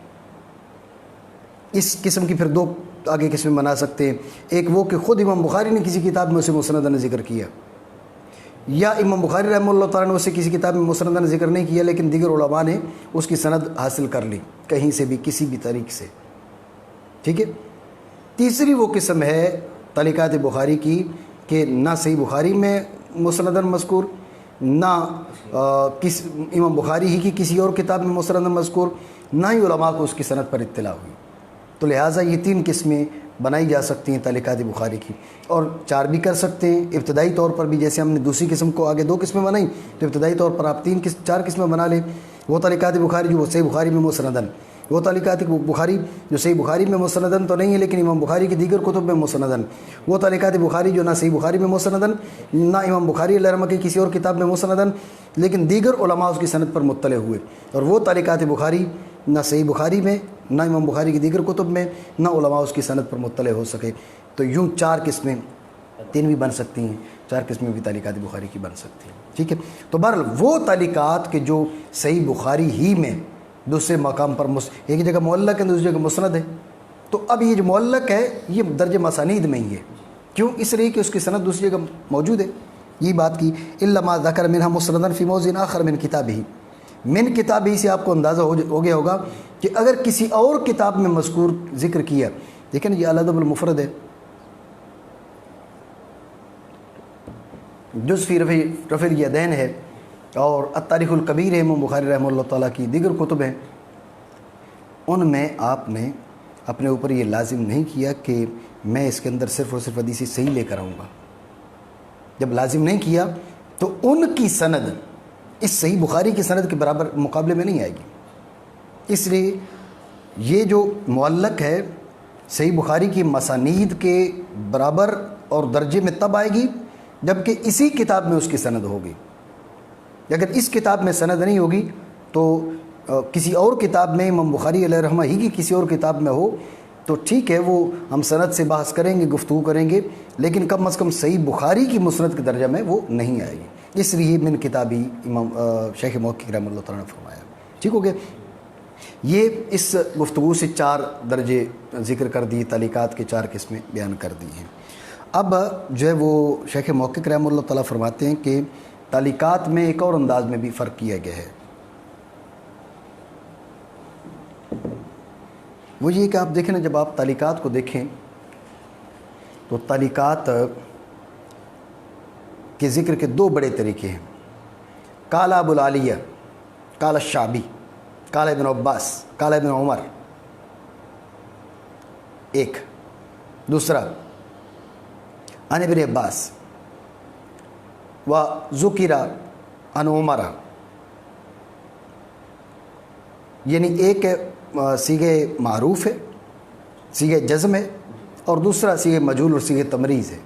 اس قسم کی پھر 2 آگے قسمیں بنا سکتے ہیں۔ ایک وہ کہ خود امام بخاری نے کسی کتاب میں اسے مسندن ذکر کیا، یا امام بخاری رحمہ اللہ تعالیٰ نے اسے کسی کتاب میں مسندن ذکر نہیں کیا لیکن دیگر علماء نے اس کی سند حاصل کر لی کہیں سے بھی کسی بھی طریق سے، ٹھیک ہے۔ تیسری وہ قسم ہے تعلیقات بخاری کی کہ نہ صحیح بخاری میں مسندن مذکور، نہ امام بخاری ہی کی کسی اور کتاب میں مسندن مذکور، نہ ہی علماء کو اس کی سند پر اطلاع ہوئی۔ تو لہٰذا یہ 3 قسمیں بنائی جا سکتی ہیں تعلیقات بخاری کی، اور 4 بھی کر سکتے ہیں ابتدائی طور پر بھی۔ جیسے ہم نے دوسری قسم کو آگے 2 قسمیں بنائیں تو ابتدائی طور پر آپ 4 قسمیں بنا لیں۔ وہ تعلیقات بخاری جو صحیح بخاری میں مسندن، وہ تعلیقات بخاری جو صحیح بخاری میں مسندن تو نہیں ہے لیکن امام بخاری کی دیگر کتب میں مسندن، وہ تعلیقات بخاری جو نہ صحیح بخاری میں مسندن، نہ امام بخاری علیہ رحمہ کی کسی اور کتاب میں مسندن لیکن دیگر علماء اس کی سند پر مطلع ہوئے، اور وہ تعلیقات بخاری نہ صحیح بخاری میں، نہ امام بخاری کی دیگر کتب میں، نہ علماء اس کی سند پر مطلع ہو سکے۔ تو یوں 4 قسمیں، 3 بھی بن سکتی ہیں، 4 قسمیں بھی تعلیقات بخاری کی بن سکتی ہیں، ٹھیک ہے۔ تو بہرحال وہ تعلیقات کے جو صحیح بخاری ہی میں دوسرے مقام پر ایک جگہ معلق ہے دوسری جگہ مسند ہے، تو اب یہ جو معلق ہے یہ درجہ مسانید میں ہی ہے، کیوں؟ اس لیے کہ اس کی سند دوسری جگہ موجود ہے۔ یہ بات کی الا ما ذکر منها مسندا فی موضع آخر من کتابہ، من کتابہ سے آپ کو اندازہ ہو گیا ہوگا کہ اگر کسی اور کتاب میں مذکور ذکر کیا، لیکن یہ الادب المفرد ہے، جز فی رفع الیدین ہے، اور التاریخ الکبیر ہے امام بخاری رحمہ اللہ تعالیٰ کی، دیگر کتب ہیں، ان میں آپ نے اپنے اوپر یہ لازم نہیں کیا کہ میں اس کے اندر صرف اور صرف حدیث صحیح لے کر آؤں گا۔ جب لازم نہیں کیا تو ان کی سند اس صحیح بخاری کی سند کے برابر مقابلے میں نہیں آئے گی۔ اس لیے یہ جو معلق ہے صحیح بخاری کی مسانید کے برابر اور درجے میں تب آئے گی جبکہ اسی کتاب میں اس کی سند ہوگی۔ اگر اس کتاب میں سند نہیں ہوگی تو کسی اور کتاب میں امام بخاری علیہ رحمہ ہی کی کسی اور کتاب میں ہو تو ٹھیک ہے، وہ ہم سند سے بحث کریں گے، گفتگو کریں گے، لیکن کم از کم صحیح بخاری کی مسند کے درجہ میں وہ نہیں آئے گی۔ اس لیے من کتابی امام شیخ محقق رحمہ اللہ تعالیٰ نے فرمایا، ٹھیک ہو گیا۔ یہ اس گفتگو سے 4 درجے ذکر کر دی، تعلیقات کے 4 قسمیں بیان کر دی ہیں۔ اب جو ہے وہ شیخ محقق رحمہ اللہ تعالیٰ فرماتے ہیں کہ تعلیقات میں ایک اور انداز میں بھی فرق کیا گیا ہے، وہ یہ کہ آپ دیکھیں نا، جب آپ تعلیقات کو دیکھیں تو تعلیقات کے ذکر کے 2 بڑے طریقے ہیں۔ قال ابو العالیہ، قال الشعبی، قال ابن عباس، قال ابن عمر، ایک۔ دوسرا عن ابن عباس و ذکر عن عمر، یعنی ایک صیغہ معروف ہے، صیغہ جزم ہے، اور دوسرا صیغہ مجہول اور صیغہ تمریز ہے۔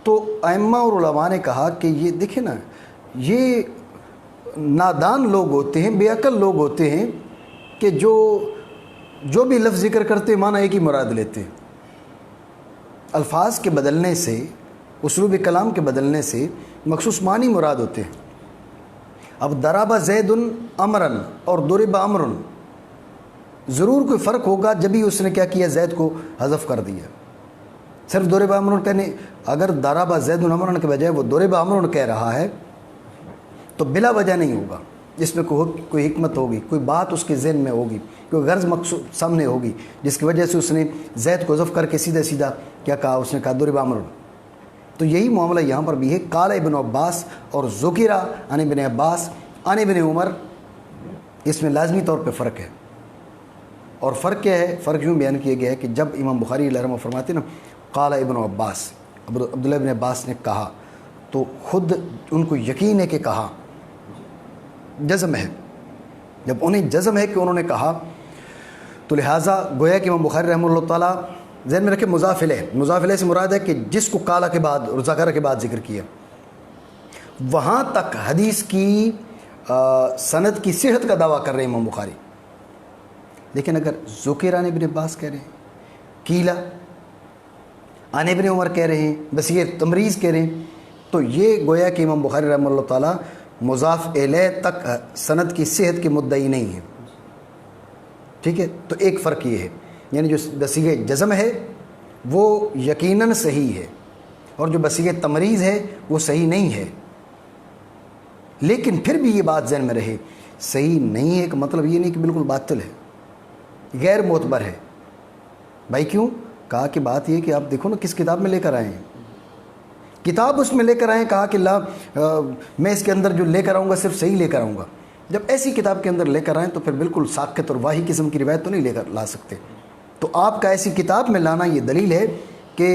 تو ائمہ اور علماء نے کہا کہ یہ دیکھیں نا، یہ نادان لوگ ہوتے ہیں، بے عقل لوگ ہوتے ہیں کہ جو بھی لفظ ذکر کرتے ہیں معنی ایک ہی مراد لیتے ہیں۔ الفاظ کے بدلنے سے، اسلوب کلام کے بدلنے سے مخصوص معنی مراد ہوتے ہیں۔ اب ضرب زید امرا اور ضرب امر، ضرور کوئی فرق ہوگا جب ہی اس نے کیا کیا، زید کو حذف کر دیا۔ صرف ضرب امر کہنے، اگر ضرب زید امرا کے بجائے وہ ضرب امر کہہ رہا ہے تو بلا وجہ نہیں ہوگا، اس میں کوئی حکمت ہوگی، کوئی بات اس کے ذہن میں ہوگی، کوئی غرض مقصود سامنے ہوگی جس کی وجہ سے اس نے زید کو حذف کر کے سیدھا کیا کہا، اس نے کہا ضرب امر۔ تو یہی معاملہ یہاں پر بھی ہے۔ قال ابن عباس اور ذکر عن ابن عباس عن ابن عمر، اس میں لازمی طور پہ فرق ہے۔ اور فرق کیا ہے؟ فرق یوں بیان کیا گیا ہے کہ جب امام بخاری علیہ رحمہ فرماتے نا قال ابن عباس، عبداللہ ابن عباس نے کہا، تو خود ان کو یقین ہے کہ کہا، جزم ہے، جب انہیں جزم ہے کہ انہوں نے کہا تو لہٰذا گویا کہ امام بخاری رحمہ اللہ تعالیٰ ذہن میں رکھے مضاف الیہ، مضاف الیہ سے مراد ہے کہ جس کو قال کے بعد اور ذکر کے بعد ذکر کیا، وہاں تک حدیث کی سند کی صحت کا دعویٰ کر رہے ہیں امام بخاری. لیکن اگر ذکر عن ابن عباس کہہ رہے ہیں، قیل عن ابن عمر کہہ رہے ہیں، بصیغہ تمریز کہہ رہے ہیں، تو یہ گویا کہ امام بخاری رحمہ اللہ تعالیٰ مضاف الیہ تک سند کی صحت کے مدعی نہیں ہے. ٹھیک ہے، تو ایک فرق یہ ہے، یعنی جو بصیغہ جزم ہے وہ یقیناً صحیح ہے، اور جو بصیغہ تمریز ہے وہ صحیح نہیں ہے. لیکن پھر بھی یہ بات ذہن میں رہے، صحیح نہیں ہے کہ مطلب یہ نہیں کہ بالکل باطل ہے، غیر معتبر ہے. بھائی کیوں؟ کہا کہ بات یہ کہ آپ دیکھو نا کس کتاب میں لے کر آئے ہیں، کتاب اس میں لے کر آئیں، کہا کہ میں اس کے اندر جو لے کر آؤں گا صرف صحیح لے کر آؤں گا. جب ایسی کتاب کے اندر لے کر آئیں تو پھر بالکل ساقط اور واہی قسم کی روایت تو نہیں لے کر لا سکتے. تو آپ کا ایسی کتاب میں لانا یہ دلیل ہے کہ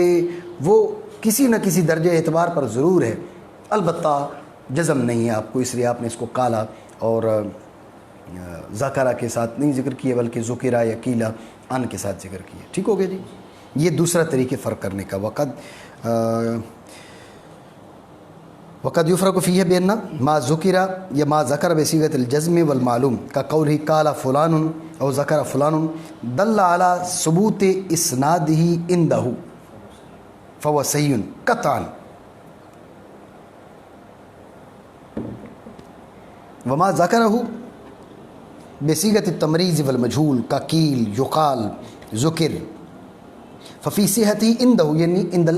وہ کسی نہ کسی درجے اعتبار پر ضرور ہے، البتہ جزم نہیں ہے آپ کو، اس لیے آپ نے اس کو کالا اور ذکرہ کے ساتھ نہیں ذکر کیا بلکہ ذکرہ یا قیلا ان کے ساتھ ذکر کیا. ٹھیک ہو گیا جی. یہ دوسرا طریقے فرق کرنے کا. وقد یفرق فیہ بین ما ذکر یا ما ذکر بصیغۃ الجزم والمعلوم کا قولہ قال فلان او ذکر فلان دل علی ثبوت اسنادہ عندہ فهو صحیح قطعا، وما ذکرہ بصیغۃ التمریز والمجہول کا قیل یقال ذکر ففی صحتہ عندہ، یعنی عند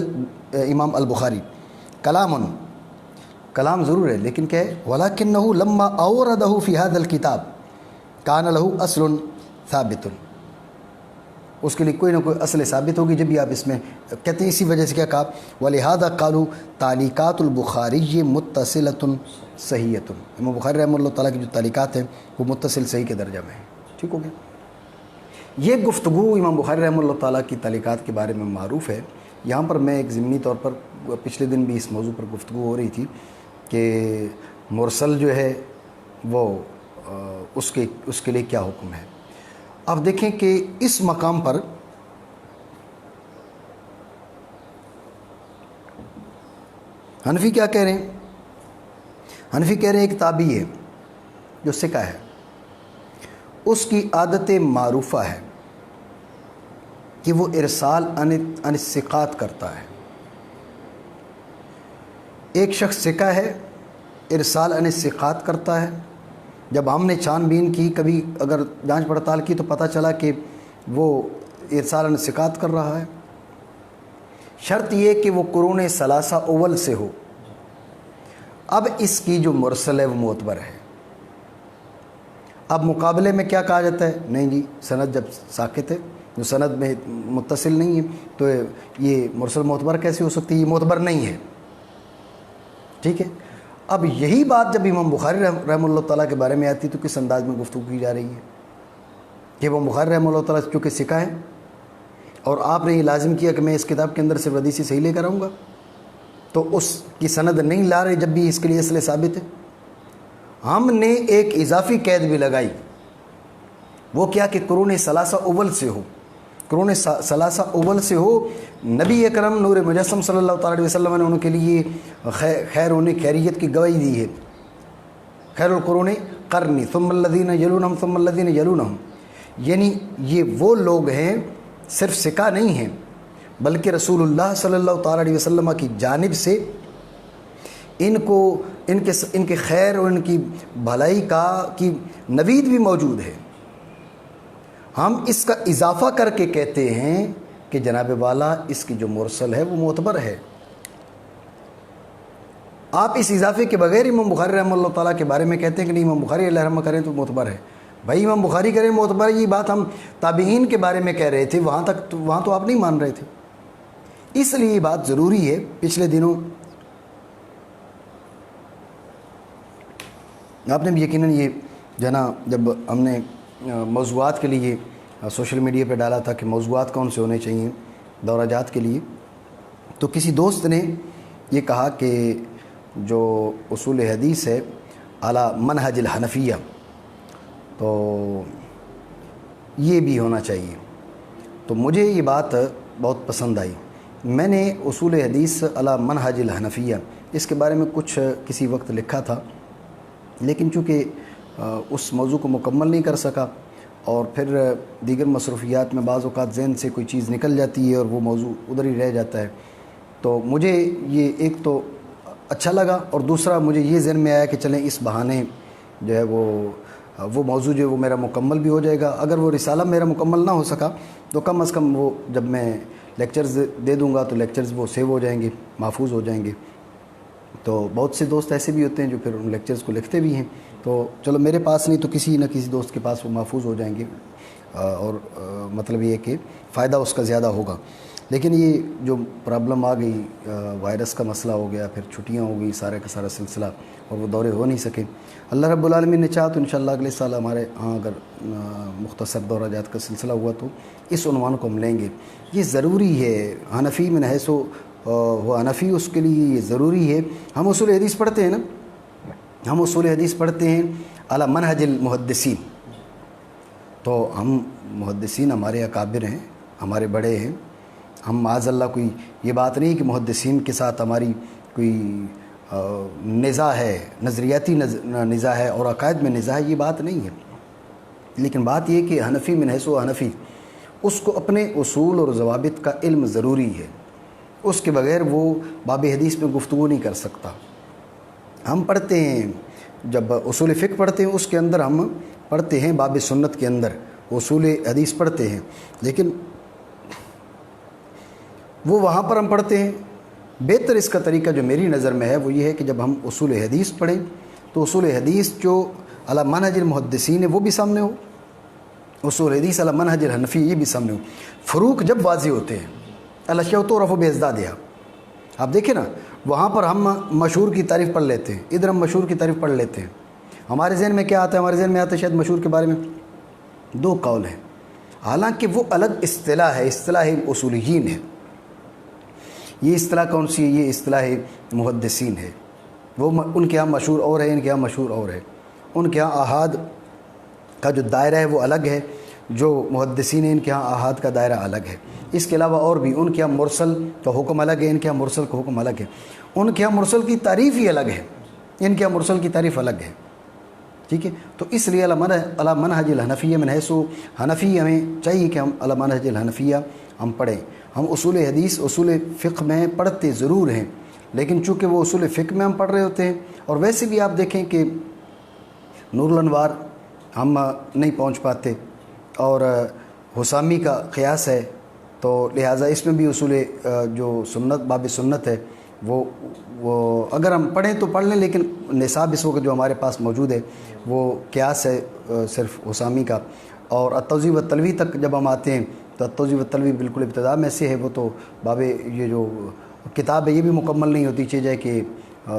امام البخاری کلام ضرور ہے، لیکن کہ ولکنہ لما اوردہ فی ھذا الکتاب کان لہ اصل ثابت، اس کے لیے کوئی نہ کوئی اصل ثابت ہوگی جب بھی آپ اس میں کہتے ہیں. اسی وجہ سے کیا کہا ولہذا قالوا تعلیقات البخاری متصلۃ صحیحۃ، امام بخاری رحمہ اللہ تعالیٰ کی جو تعلیقات ہیں وہ متصل صحیح کے درجہ میں ہیں. ٹھیک ہو گیا. یہ گفتگو امام بخاری رحمہ اللہ تعالیٰ کی تعلیقات کے بارے میں معروف ہے. یہاں پر میں ایک ضمنی طور پر پچھلے دن بھی اس موضوع پر گفتگو ہو رہی تھی کہ مرسل جو ہے وہ اس کے لیے کیا حکم ہے. اب دیکھیں کہ اس مقام پر حنفی کیا کہہ رہے ہیں؟ حنفی کہہ رہے ہیں ایک تابعی ہے جو ثقہ ہے، اس کی عادت معروفہ ہے کہ وہ ارسال عن الثقات کرتا ہے. ایک شخص ثقہ ہے، ارسال عن الثقات کرتا ہے. جب ہم نے چھان بین کی، کبھی اگر جانچ پڑتال کی تو پتہ چلا کہ وہ ارسال عن الثقات کر رہا ہے. شرط یہ کہ وہ قرون ثلاثہ اول سے ہو. اب اس کی جو مرسل ہے وہ معتبر ہے. اب مقابلے میں کیا کہا جاتا ہے؟ نہیں جی سند جب ساکت ہے، جو سند میں متصل نہیں ہے تو یہ مرسل معتبر کیسے ہو سکتی ہے؟ یہ معتبر نہیں ہے. ٹھیک ہے. اب یہی بات جب امام بخاری رحمہ اللہ تعالیٰ کے بارے میں آتی تو کس انداز میں گفتگو کی جا رہی ہے کہ امام بخاری رحمہ اللہ تعالیٰ چونکہ ثقہ ہے اور آپ نے یہ لازم کیا کہ میں اس کتاب کے اندر صرف حدیث صحیح لے کر آؤں گا، تو اس کی سند نہیں لا رہے جب بھی اس کے لیے اصل ثابت ہے. ہم نے ایک اضافی قید بھی لگائی، وہ کیا کہ قرون ثلاثہ اول سے ہو. قرون ثلاثہ اول سے ہو. نبی اکرم نور مجسم صلی اللہ تعالیٰ علیہ وسلم نے ان کے لیے خیر ہونے خیریت کی گواہی دی ہے. خیر القرون قرنی ثم الذین یلونہم ثم الذین یلونہم، یعنی یہ وہ لوگ ہیں صرف ثقہ نہیں ہیں بلکہ رسول اللہ صلی اللہ تعالیٰ علیہ وسلم کی جانب سے ان کے خیر اور ان کی بھلائی کی نوید بھی موجود ہے. ہم اس کا اضافہ کر کے کہتے ہیں کہ جناب والا اس کی جو مرسل ہے وہ معتبر ہے. آپ اس اضافے کے بغیر امام بخاری رحمہ اللہ تعالیٰ کے بارے میں کہتے ہیں کہ نہیں امام بخاری اللہ رحمہ کریں تو معتبر ہے. بھائی امام بخاری کریں معتبر ہے، یہ بات ہم تابعین کے بارے میں کہہ رہے تھے، وہاں تو آپ نہیں مان رہے تھے. اس لیے یہ بات ضروری ہے. پچھلے دنوں آپ نے بھی یقیناً یہ جو ہے نا جب ہم نے موضوعات کے لیے سوشل میڈیا پہ ڈالا تھا کہ موضوعات کون سے ہونے چاہیے دورہ جات کے لیے، تو کسی دوست نے یہ کہا کہ جو اصول حدیث ہے علی منہج الحنفیہ، تو یہ بھی ہونا چاہیے۔ تو مجھے یہ بات بہت پسند آئی۔ میں نے اصول حدیث علی منہج الحنفیہ اس کے بارے میں کچھ کسی وقت لکھا تھا، لیکن چونکہ اس موضوع کو مکمل نہیں کر سکا، اور پھر دیگر مصروفیات میں بعض اوقات ذہن سے کوئی چیز نکل جاتی ہے اور وہ موضوع ادھر ہی رہ جاتا ہے۔ تو مجھے یہ ایک تو اچھا لگا، اور دوسرا مجھے یہ ذہن میں آیا کہ چلیں اس بہانے جو ہے وہ موضوع جو ہے وہ میرا مکمل بھی ہو جائے گا۔ اگر وہ رسالہ میرا مکمل نہ ہو سکا تو کم از کم وہ جب میں لیکچرز دے دوں گا تو لیکچرز وہ سیو ہو جائیں گے، محفوظ ہو جائیں گے۔ تو بہت سے دوست ایسے بھی ہوتے ہیں جو پھر ان لیکچرز کو لکھتے بھی ہیں، تو چلو میرے پاس نہیں تو کسی نہ کسی دوست کے پاس وہ محفوظ ہو جائیں گے، اور مطلب یہ ہے کہ فائدہ اس کا زیادہ ہوگا۔ لیکن یہ جو پرابلم آ گئی، وائرس کا مسئلہ ہو گیا، پھر چھٹیاں ہو گئی، سارے کا سارا سلسلہ، اور وہ دورے ہو نہیں سکے۔ اللہ رب العالمین نے چاہا تو انشاءاللہ اگلے سال ہمارے ہاں اگر مختصر دورہ جات کا سلسلہ ہوا تو اس عنوان کو ہم لیں گے۔ یہ ضروری ہے، حنفی من حیث وہ حنفی، اس کے لیے یہ ضروری ہے۔ ہم اصول حدیث پڑھتے ہیں نا، ہم اصول حدیث پڑھتے ہیں علی منہج المحدثین، تو ہم محدثین ہمارے اکابر ہیں، ہمارے بڑے ہیں۔ ہم معاذ اللہ کوئی یہ بات نہیں کہ محدثین کے ساتھ ہماری کوئی نزاع ہے، نظریاتی نزاع ہے اور عقائد میں نزاع ہے، یہ بات نہیں ہے۔ لیکن بات یہ کہ حنفی من حیث و حنفی، اس کو اپنے اصول اور ضوابط کا علم ضروری ہے، اس کے بغیر وہ باب حدیث میں گفتگو نہیں کر سکتا۔ ہم پڑھتے ہیں، جب اصول فقہ پڑھتے ہیں اس کے اندر ہم پڑھتے ہیں باب سنت کے اندر اصول حدیث پڑھتے ہیں، لیکن وہ وہاں پر ہم پڑھتے ہیں۔ بہتر اس کا طریقہ جو میری نظر میں ہے وہ یہ ہے کہ جب ہم اصول حدیث پڑھیں تو اصول حدیث جو علی منہج المحدثین ہے وہ بھی سامنے ہو، اصول حدیث علی منہج الحنفی یہ بھی سامنے ہو۔ فروق جب واضح ہوتے ہیں، الاشیاء تعرف بازدادها، آپ دیکھیں نا، وہاں پر ہم مشہور کی تعریف پڑھ لیتے ہیں، ادھر ہم مشہور کی تعریف پڑھ لیتے ہیں۔ ہمارے ذہن میں کیا آتا ہے؟ ہمارے ذہن میں آتا ہے شاید مشہور کے بارے میں دو قول ہیں، حالانکہ وہ الگ اصطلاح ہے، اصطلاح اصولیین ہے۔ یہ اصطلاح کون سی ہے؟ یہ اصطلاح محدثین ہے۔ وہ ان کے ہاں مشہور اور ہے، ان کے ہاں مشہور اور ہے۔ ان کے ہاں احاد کا جو دائرہ ہے وہ الگ ہے، جو محدثین ہیں ان کے ہاں احاد کا دائرہ الگ ہے۔ اس کے علاوہ اور بھی ان کے ہاں مرسل کا حکم الگ ہے، ان کے ہاں مرسل کا حکم الگ ہے۔ ان کے ہاں مرسل کی تعریف ہی الگ ہے، ان کے ہاں مرسل کی تعریف الگ ہے، ٹھیک ہے۔ تو اس لیے علی منہج الحنفیہ من حیث حنفی ہمیں چاہیے کہ ہم علی منہج الحنفیہ ہم پڑھیں۔ ہم اصول حدیث اصول فقہ میں پڑھتے ضرور ہیں، لیکن چونکہ وہ اصول فقہ میں ہم پڑھ رہے ہوتے ہیں، اور ویسے بھی آپ دیکھیں کہ نور الانوار ہم نہیں پہنچ پاتے، اور حسامی کا قیاس ہے، تو لہٰذا اس میں بھی اصول جو سنت باب سنت ہے وہ اگر ہم پڑھیں تو پڑھ لیں، لیکن نصاب اس وقت جو ہمارے پاس موجود ہے وہ قیاس ہے صرف حسامی کا۔ اور التوضیح والتلویح تک جب ہم آتے ہیں تو التوضیح والتلویح بالکل ابتدا میں سے ہے، وہ تو باب یہ جو کتاب ہے یہ بھی مکمل نہیں ہوتی، چاہیے کہ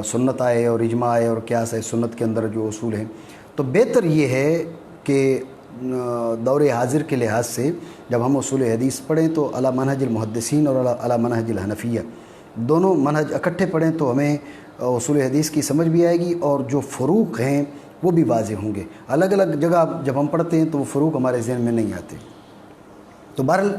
سنت آئے اور اجماع آئے اور قیاس آئے سنت کے اندر جو اصول ہیں۔ تو بہتر یہ ہے کہ دور حاضر کے لحاظ سے جب ہم اصول حدیث پڑھیں تو علی منہج المحدثین اور علی منہج الحنفیہ دونوں منہج اکٹھے پڑھیں تو ہمیں اصول حدیث کی سمجھ بھی آئے گی، اور جو فروق ہیں وہ بھی واضح ہوں گے۔ الگ الگ جگہ جب ہم پڑھتے ہیں تو وہ فروق ہمارے ذہن میں نہیں آتے۔ تو بہرحال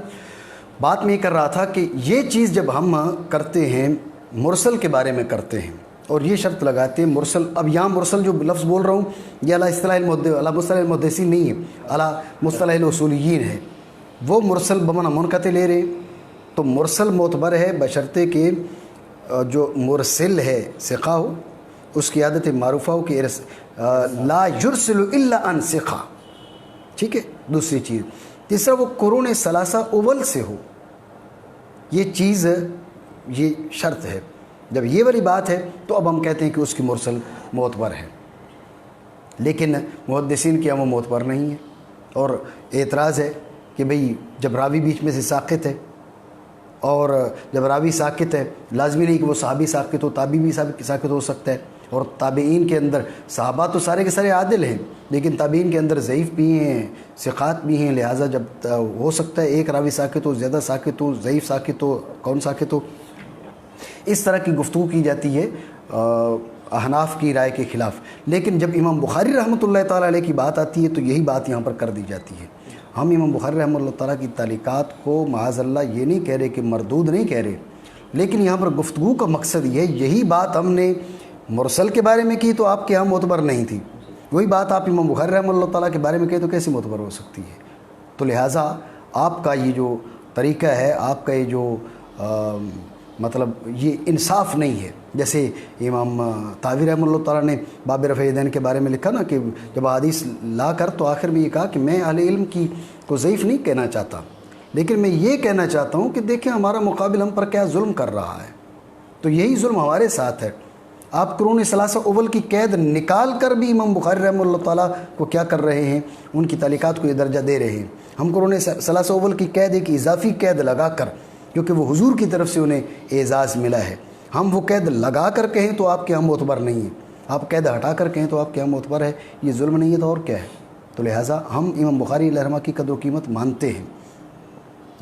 بات میں یہ کر رہا تھا کہ یہ چیز جب ہم کرتے ہیں، مرسل کے بارے میں کرتے ہیں اور یہ شرط لگاتے ہیں مرسل، اب یہاں مرسل جو لفظ بول رہا ہوں یہ علی مصطلح المحدثین نہیں ہے، علی مصطلح الاصولیین ہے۔ وہ مرسل بمعنی منقطع لے رہے ہیں، تو مرسل معتبر ہے بشرطے کہ جو مرسل ہے ثقہ ہو، اس کی عادت معروفہ ہو کہ لا یرسل الا عن ثقہ، ٹھیک ہے۔ دوسری چیز، تیسرا وہ قرون ثلاثہ اول سے ہو، یہ چیز یہ شرط ہے۔ جب یہ والی بات ہے تو اب ہم کہتے ہیں کہ اس کی مرسل معتبر ہے، لیکن محدثین کے ہم وہ معتبر نہیں ہے۔ اور اعتراض ہے کہ بھئی جب راوی بیچ میں سے ساقط ہے، اور جب راوی ساقط ہے لازمی نہیں کہ وہ صحابی ساقط ہو، تابعی بھی ساقط ہو سکتا ہے، اور تابعین کے اندر صحابہ تو سارے کے سارے عادل ہیں، لیکن تابعین کے اندر ضعیف بھی ہیں، ثقات بھی ہیں، لہٰذا جب ہو سکتا ہے ایک راوی ساقط ہو، زیادہ ساقط ہو، ضعیف ساقط ہو، کون ساقط ہو، اس طرح کی گفتگو کی جاتی ہے احناف کی رائے کے خلاف، لیکن جب امام بخاری رحمۃ اللہ تعالیٰ علیہ کی بات آتی ہے تو یہی بات یہاں پر کر دی جاتی ہے۔ ہم امام بخاری رحمۃ اللہ تعالیٰ کی تعلیقات کو معاذ اللہ یہ نہیں کہہ رہے کہ مردود نہیں کہہ رہے، لیکن یہاں پر گفتگو کا مقصد یہ ہے، یہی بات ہم نے مرسل کے بارے میں کی تو آپ کے یہاں معتبر نہیں تھی، وہی بات آپ امام بخاری رحمۃ اللہ تعالیٰ کے بارے میں کہیں تو کیسے معتبر ہو سکتی ہے؟ تو لہٰذا آپ کا یہ جو طریقہ ہے، آپ کا یہ جو مطلب یہ انصاف نہیں ہے۔ جیسے امام طحاوی رحمۃ اللہ تعالیٰ نے باب رفع یدین کے بارے میں لکھا نا کہ جب حدیث لا کر تو آخر میں یہ کہا کہ میں اہل علم کی کو ضعیف نہیں کہنا چاہتا، لیکن میں یہ کہنا چاہتا ہوں کہ دیکھیں ہمارا مقابل ہم پر کیا ظلم کر رہا ہے، تو یہی ظلم ہمارے ساتھ ہے۔ آپ قرون ثلاثہ اول کی قید نکال کر بھی امام بخاری رحمۃ اللہ تعالیٰ کو کیا کر رہے ہیں، ان کی تعلیقات کو یہ درجہ دے رہے ہیں۔ ہم قرون ثلاثہ اول کی قید ایک اضافی قید لگا کر، کیونکہ وہ حضور کی طرف سے انہیں اعزاز ملا ہے، ہم وہ قید لگا کر کہیں تو آپ کے ہم معتبر نہیں ہے، آپ قید ہٹا کر کہیں تو آپ کے ہم معتبر ہے، یہ ظلم نہیں ہے تو اور کیا ہے؟ تو لہٰذا ہم امام بخاری علیہ رحمہ کی قدر و قیمت مانتے ہیں۔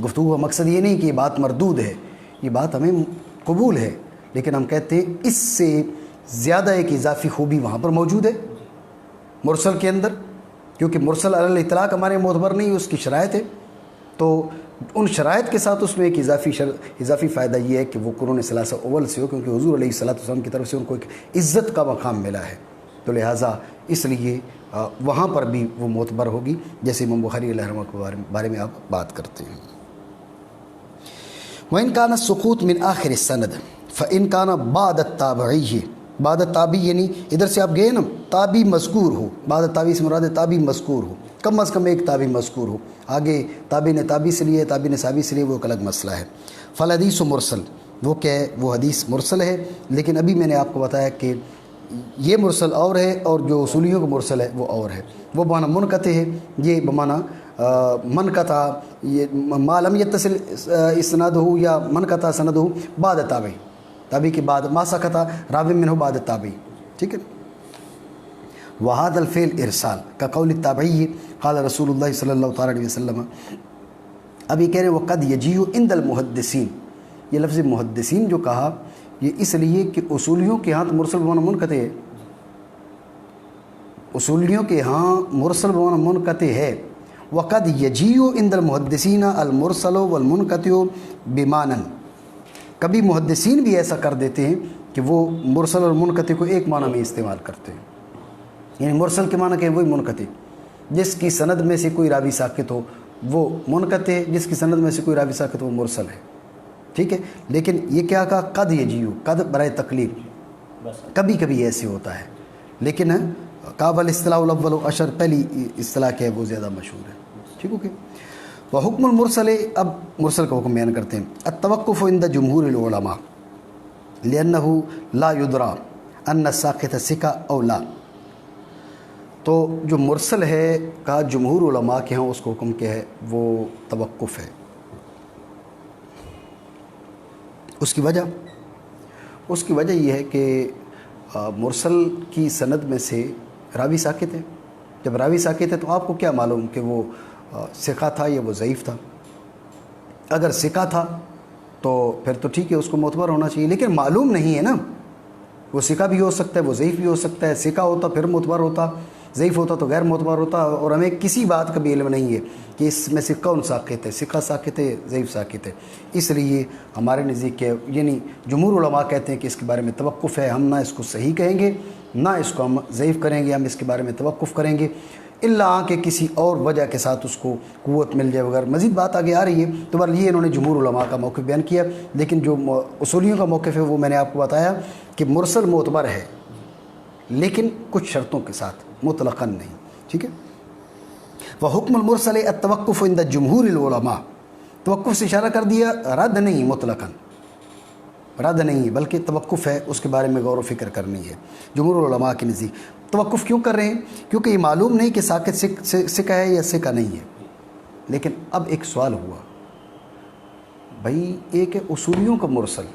گفتگو کا مقصد یہ نہیں کہ یہ بات مردود ہے، یہ بات ہمیں قبول ہے، لیکن ہم کہتے ہیں اس سے زیادہ ایک اضافی خوبی وہاں پر موجود ہے مرسل کے اندر، کیونکہ مرسل علی الاطلاق ہمارے معتبر نہیں، اس کی شرائط ہے، تو ان شرائط کے ساتھ اس میں ایک اضافی فائدہ یہ ہے کہ وہ قرون ثلاثہ اول سے ہو، کیونکہ حضور علیہ الصلوۃ والسلام کی طرف سے ان کو ایک عزت کا مقام ملا ہے، تو لہٰذا اس لیے وہاں پر بھی وہ معتبر ہوگی جیسے امام بخاری علیہ رحمہ کے بارے میں آپ بات کرتے ہیں۔ وَإِنْ كَانَ السُّقُوطُ مِنْ آخِرِ السَّنَدِ فَإِنْ كَانَ بَعْدَ التَّابِعِيِّ، بعد تابعی یعنی ادھر سے آپ گئے نا، تابعی مذکور ہو، بعد تابعی سے مراد ہے تابعی مذکور ہو، کم از کم ایک تابعی مذکور ہو، آگے تابعی نے تابعی سے لیے، تابعی نے صحابی سے لیے، وہ ایک الگ مسئلہ ہے۔ فالحدیث مرسل، وہ کیا ہے؟ وہ حدیث مرسل ہے، لیکن ابھی میں نے آپ کو بتایا کہ یہ مرسل اور ہے اور جو اصولیوں کا مرسل ہے وہ اور ہے، وہ بمعنی منقطع ہے، یہ بمعنی منقطع، یہ ما لم یتصل اسنادہ یا منقطع سندہ بعد تابعی، تابعی کے بعد، ما سکت راوی منہ بعد تابعی، ٹھیک ہے۔ وہذا الفعل ارسال کا قول التابعی قال رسول اللہ صلی اللہ تعالیٰ علیہ وسلم، اب یہ کہہ رہے ہیں وقد یجیء عند المحدثین، یہ لفظ محدثین جو کہا یہ اس لیے کہ اصولیوں کے ہاں مرسل بمعنی منقطع ہے، اصولیوں کے ہاں مرسل بمعنی منقطع ہے۔ وقد یجیء عند المحدثین المرسل والمنقطع بمعنى، کبھی محدثین بھی ایسا کر دیتے ہیں کہ وہ مرسل اور منقطع کو ایک معنی میں استعمال کرتے ہیں، یعنی مرسل کے معنی کہ وہی منقطع، جس کی سند میں سے کوئی راوی ساقط ہو وہ منقطع، جس کی سند میں سے کوئی راوی ساقط ہو وہ مرسل ہے، ٹھیک ہے۔ لیکن یہ کیا کہا؟ قد یجیء، قد برائے تقلیل، کبھی کبھی ایسے ہوتا ہے، لیکن قابل اصطلاح الاول اشر، پہلی اصطلاح کیا ہے وہ زیادہ مشہور ہے، ٹھیک ہو کہ۔ وحکم المرسل، اب مرسل کا حکم بیان کرتے ہیں۔ التوقف عند جمہور العلماء لأنه لا يدرى ان الساقط ثقہ او لا، تو جو مرسل ہے کہا جمہور علماء کے ہاں اس کو حکم کیا ہے؟ وہ توقف ہے۔ اس کی وجہ یہ ہے کہ مرسل کی سند میں سے راوی ساقط ہے، جب راوی ساقط ہے تو آپ کو کیا معلوم کہ وہ ثقہ تھا یا وہ ضعیف تھا؟ اگر ثقہ تھا تو پھر تو ٹھیک ہے، اس کو معتبر ہونا چاہیے، لیکن معلوم نہیں ہے نا، وہ ثقہ بھی ہو سکتا ہے، وہ ضعیف بھی ہو سکتا ہے، ثقہ ہوتا پھر معتبر ہوتا، ضعیف ہوتا تو غیر معتبر ہوتا، اور ہمیں کسی بات کا بھی علم نہیں ہے کہ اس میں سے کون ساقط ہے، ثقہ ساقط ہے، ضعیف ساقط ہے۔ اس لیے ہمارے نزدیک کے یعنی جمہور علماء کہتے ہیں کہ اس کے بارے میں توقف ہے، ہم نہ اس کو صحیح کہیں گے نہ اس کو ہم ضعیف کریں گے، ہم اس کے بارے میں توقف کریں گے، الا کہ کسی اور وجہ کے ساتھ اس کو قوت مل جائے وغیرہ۔ مزید بات آگے آ رہی ہے، تو بہرحال یہ انہوں نے جمہور علماء کا موقف بیان کیا، لیکن جو اصولیوں کا موقف ہے وہ میں نے آپ کو بتایا کہ مرسل معتبر ہے، لیکن کچھ شرطوں کے ساتھ، مطلقاً نہیں، ٹھیک ہے۔ وحکم المرسل التوقف عند جمہور العلماء، توقف سے اشارہ کر دیا، رد نہیں، مطلقاً رد نہیں ہے بلکہ توقف ہے، اس کے بارے میں غور و فکر کرنی ہے جمہور علماء کے نزدیک۔ توقف کیوں کر رہے ہیں؟ کیونکہ یہ معلوم نہیں کہ ساقط ثقہ ہے یا ثقہ نہیں ہے۔ لیکن اب ایک سوال ہوا، بھائی ایک ہے اصولیوں کا مرسل،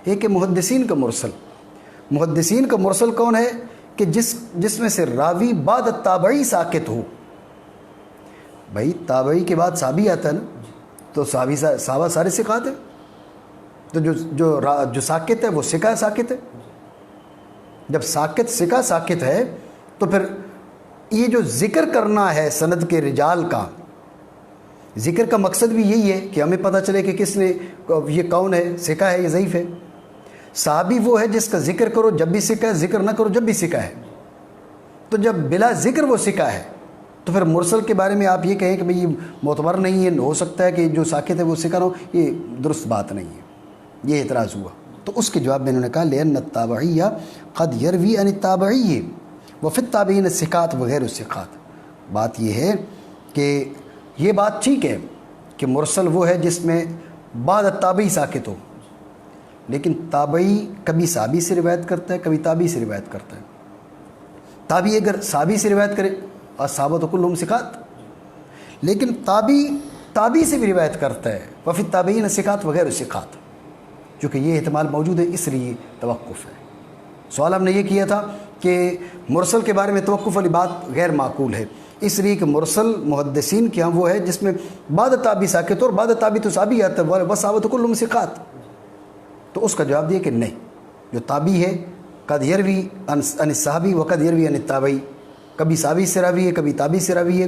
ایک ہے محدثین کا مرسل۔ محدثین کا مرسل کون ہے؟ کہ جس میں سے راوی بعد تابعی ساقط ہو۔ بھائی تابعی کے بعد صحابی آتا ہے نا، تو صحابہ سارے ثقات ہیں، تو جو ساقط ہے وہ ثقہ ساقط ہے، جب ساکت سکا ساکت ہے تو پھر یہ جو ذکر کرنا ہے سند کے رجال کا، ذکر کا مقصد بھی یہی ہے کہ ہمیں پتہ چلے کہ کس نے، یہ کون ہے، سکا ہے یا ضعیف ہے۔ صحابی وہ ہے جس کا ذکر کرو جب بھی سکا ہے، ذکر نہ کرو جب بھی سکا ہے۔ تو جب بلا ذکر وہ سکا ہے تو پھر مرسل کے بارے میں آپ یہ کہیں کہ بھئی یہ معتبر نہیں ہے، ہو سکتا ہے کہ جو ساکت ہے وہ سکا نہ ہو، یہ درست بات نہیں ہے، یہ اعتراض ہوا۔ تو اس کے جواب میں انہوں نے کہا لأن التابعی قد یروی عن التابعی وفی التابعین الثقات وغیر الثقات۔ بات یہ ہے کہ یہ بات ٹھیک ہے کہ مرسل وہ ہے جس میں بعد التابعی ساکت ہو، لیکن تابعی کبھی صحابی سے روایت کرتا ہے، کبھی تابعی سے روایت کرتا ہے۔ تابعی اگر صحابی سے روایت کرے الصحابۃ کلھم ثقات، لیکن تابعی سے بھی روایت کرتا ہے وفی التابعین ثقات وغیر الثقات، چونکہ یہ احتمال موجود ہے اس لیے توقف ہے۔ سوال ہم نے یہ کیا تھا کہ مرسل کے بارے میں توقف والی بات غیر معقول ہے، اس لیے کہ مرسل محدثین کے ہاں وہ ہے جس میں بعد تابعی ساکت اور بعد تابعی تو صحابی آتا ہے، والصحابۃ کلھم ثقات۔ تو اس کا جواب دیا کہ نہیں، جو تابعی ہے قد یروی عن الصحابی وقد یروی عن التابعی، کبھی صحابی سے راوی ہے کبھی تابعی سے راوی ہے۔